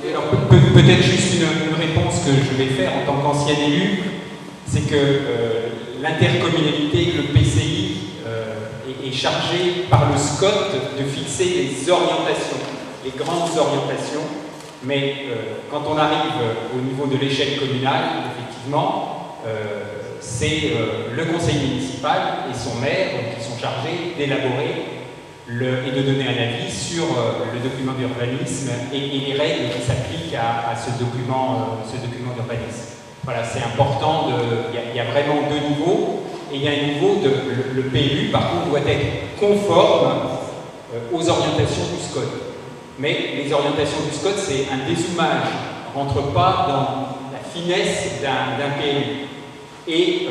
Alors, peut-être juste une réponse que je vais faire en tant qu'ancien élu, c'est que l'intercommunalité, le PCI, est chargé par le SCOT de fixer les orientations, les grandes orientations, mais quand on arrive au niveau de l'échelle communale, effectivement, c'est le conseil municipal et son maire qui sont chargés d'élaborer et de donner un avis sur le document d'urbanisme et les règles qui s'appliquent à ce document d'urbanisme. Voilà, c'est important. Il y a vraiment deux niveaux. Et il y a un niveau le PLU, par contre, doit être conforme aux orientations du SCOT. Mais les orientations du SCOT, c'est un dézoomage. On ne rentre pas dans la finesse d'un PLU. Et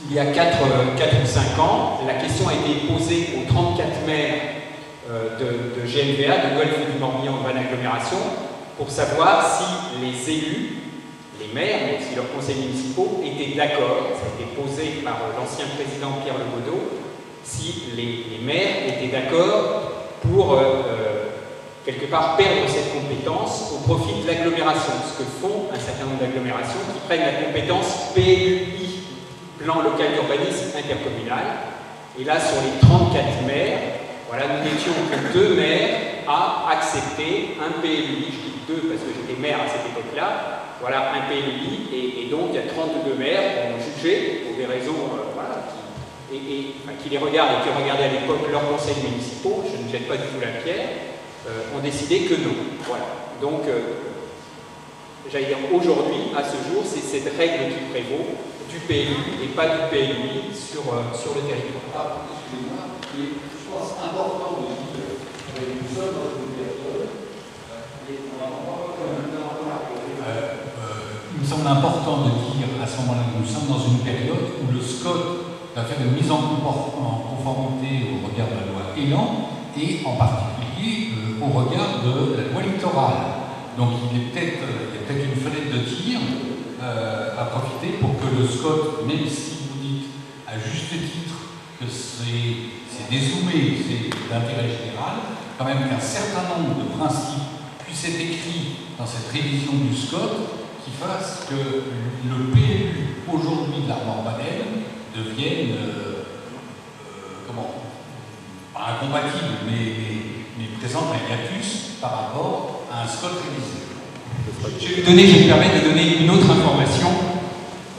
il y a 4 ou 5 ans, la question a été posée aux 34 maires de GNVA, de Golfe du Morbihan Urban Agglomération, pour savoir si les élus, les maires, mais aussi leurs conseils municipaux, étaient d'accord, ça a été posé par l'ancien président Pierre Lebaudot, si les maires étaient d'accord pour quelque part perdre cette compétence au profit de l'agglomération, ce que font un certain nombre d'agglomérations qui prennent la compétence PLUI, plan local d'urbanisme intercommunal. Et là, sur les 34 maires, voilà, nous n'étions que 2 maires à accepter un PLUI. Je dis 2 parce que j'étais maire à cette époque-là. Voilà, un PLUI, et donc il y a 32 maires qui ont jugé pour des raisons qui les regardent et qui regardaient à l'époque leurs conseils municipaux, je ne jette pas du tout la pierre, ont décidé que non. Voilà. Donc, j'allais dire aujourd'hui, à ce jour, c'est cette règle qui prévaut du PLU et pas du PLUI sur le territoire. Excusez-moi, il est, je pense, important de dire que nous sommes dans une période il me semble important de dire à ce moment-là que nous sommes dans une période où le SCOT va faire une mise en conformité au regard de la loi Elan et en particulier au regard de la loi électorale. Donc il y a peut-être une fenêtre de tir à profiter pour que le SCOT, même si vous dites à juste titre que c'est dézoomé, c'est d'intérêt général, quand même qu'un certain nombre de principes puissent être écrits dans cette révision du SCOT qui fasse que le PLU aujourd'hui de l'Armor-Madène devienne pas incompatible, mais présente un hiatus par rapport à un SCOT révisé. Je vais me permettre de donner une autre information.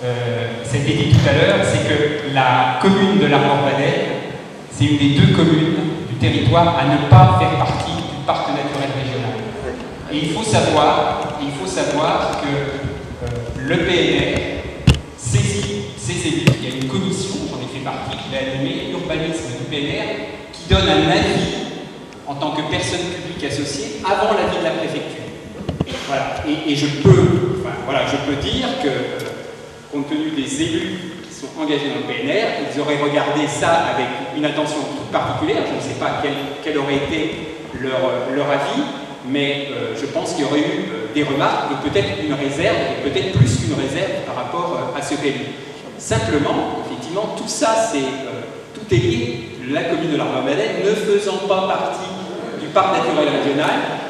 Ça a été dit tout à l'heure, c'est que la commune de l'Armor-Madène, c'est une des 2 communes du territoire à ne pas faire partie du parc naturel régional. Et il faut savoir que le PNR saisit ses élus. Il y a une commission, j'en ai fait partie, qui l'a animée, l'urbanisme du PNR, qui donne un avis en tant que personne publique associée avant l'avis de la préfecture. Voilà. Et je peux dire que, compte tenu des élus qui sont engagés dans le PNR, ils auraient regardé ça avec une attention toute particulière. Je ne sais pas quel aurait été leur avis, mais je pense qu'il y aurait eu des remarques et peut-être une réserve, et peut-être plus qu'une réserve par rapport à ce PLU. Simplement, effectivement, tout ça, tout est lié. La commune de l'Armor-Madeleine ne faisant pas partie du parc naturel régional,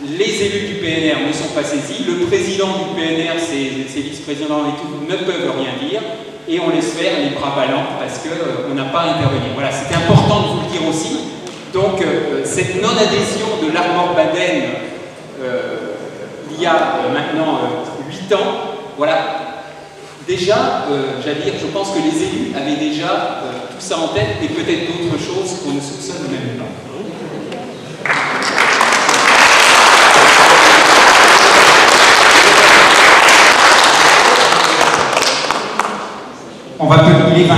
les élus du PNR ne sont pas saisis, le président du PNR, ses vice-présidents et tout, ne peuvent rien dire, et on laisse faire les bras ballants parce qu'on n'a pas à intervenir. Voilà, c'était important de vous le dire aussi. Donc, cette non-adhésion de l'Armor-Madeleine, il y a maintenant 8 ans, voilà. Déjà, j'allais dire, je pense que les élus avaient déjà tout ça en tête et peut-être d'autres choses qu'on ne soupçonne même pas. On va il est 20h,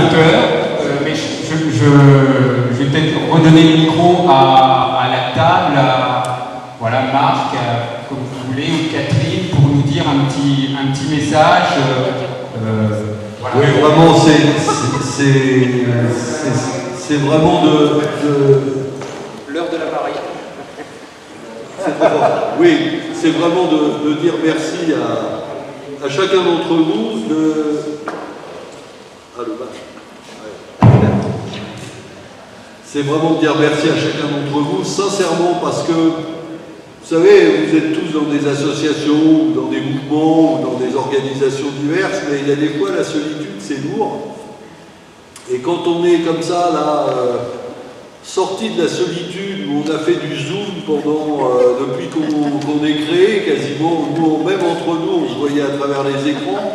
mais je vais peut-être redonner le micro à la table, voilà, Marc, comme vous voulez, ou Catherine, pour nous dire un petit message. Voilà. Oui, vraiment, c'est vraiment de... L'heure de la mariée. Oui, c'est vraiment de dire merci à chacun d'entre vous C'est vraiment de dire merci à chacun d'entre vous, sincèrement, parce que, vous savez, vous êtes tous dans des associations, ou dans des mouvements, ou dans des organisations diverses, mais il y a des fois, la solitude, c'est lourd. Et quand on est comme ça, là, sorti de la solitude, où on a fait du Zoom depuis qu'on est créé, quasiment, nous, même entre nous, on se voyait à travers les écrans.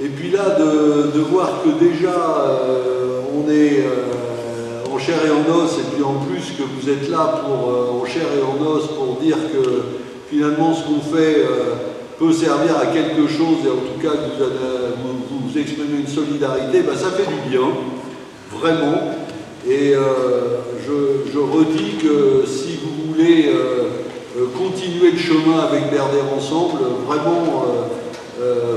Et puis là, de voir que déjà, on est en chair et en os, et puis en plus que vous êtes là en chair et en os pour dire que finalement ce qu'on fait peut servir à quelque chose, et en tout cas que vous exprimez une solidarité, ben ça fait du bien, vraiment. Et je redis que si vous voulez continuer le chemin avec Berder Ensemble, vraiment...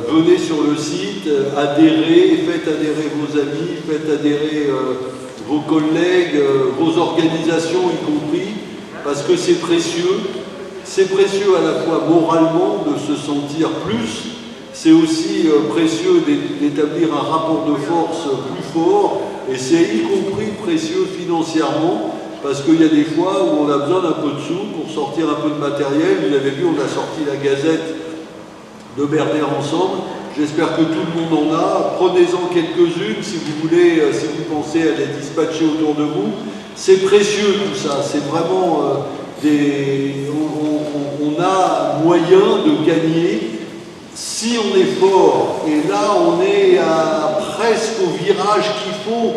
venez sur le site, adhérez, faites adhérer vos amis, faites adhérer vos collègues, vos organisations y compris, parce que c'est précieux. C'est précieux à la fois moralement de se sentir plus, c'est aussi précieux d'établir un rapport de force plus fort, et c'est y compris précieux financièrement, parce qu'il y a des fois où on a besoin d'un peu de sous pour sortir un peu de matériel. Vous avez vu, on a sorti la gazette de Berder Ensemble. J'espère que tout le monde en a. Prenez-en quelques-unes si vous voulez, si vous pensez à les dispatcher autour de vous. C'est précieux tout ça, c'est vraiment on a moyen de gagner si on est fort. Et là, on est presque au virage qu'il faut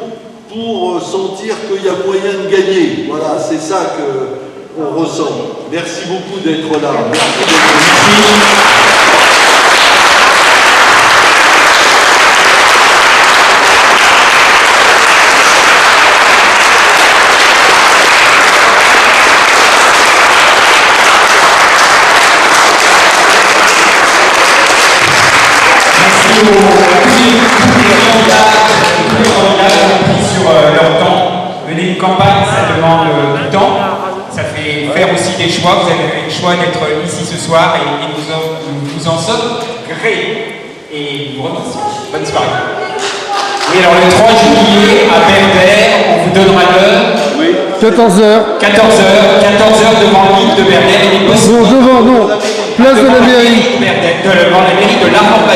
pour sentir qu'il y a moyen de gagner. Voilà, c'est ça qu'on ressent. Merci beaucoup d'être là. Merci d'être là. Sur leur temps. Mener une campagne, ça demande du temps. Ça fait faire aussi des choix. Vous avez fait le choix d'être ici ce soir et nous en sommes grés. Et nous vous remercions. Bonne soirée. Oui, alors le 3 juillet à Berder, on vous donnera l'heure. Oui. 14h. 14h devant l'île de Berder. Non, devant, non. Place de la mairie. Devant la mairie de l'Armor-Madeleine.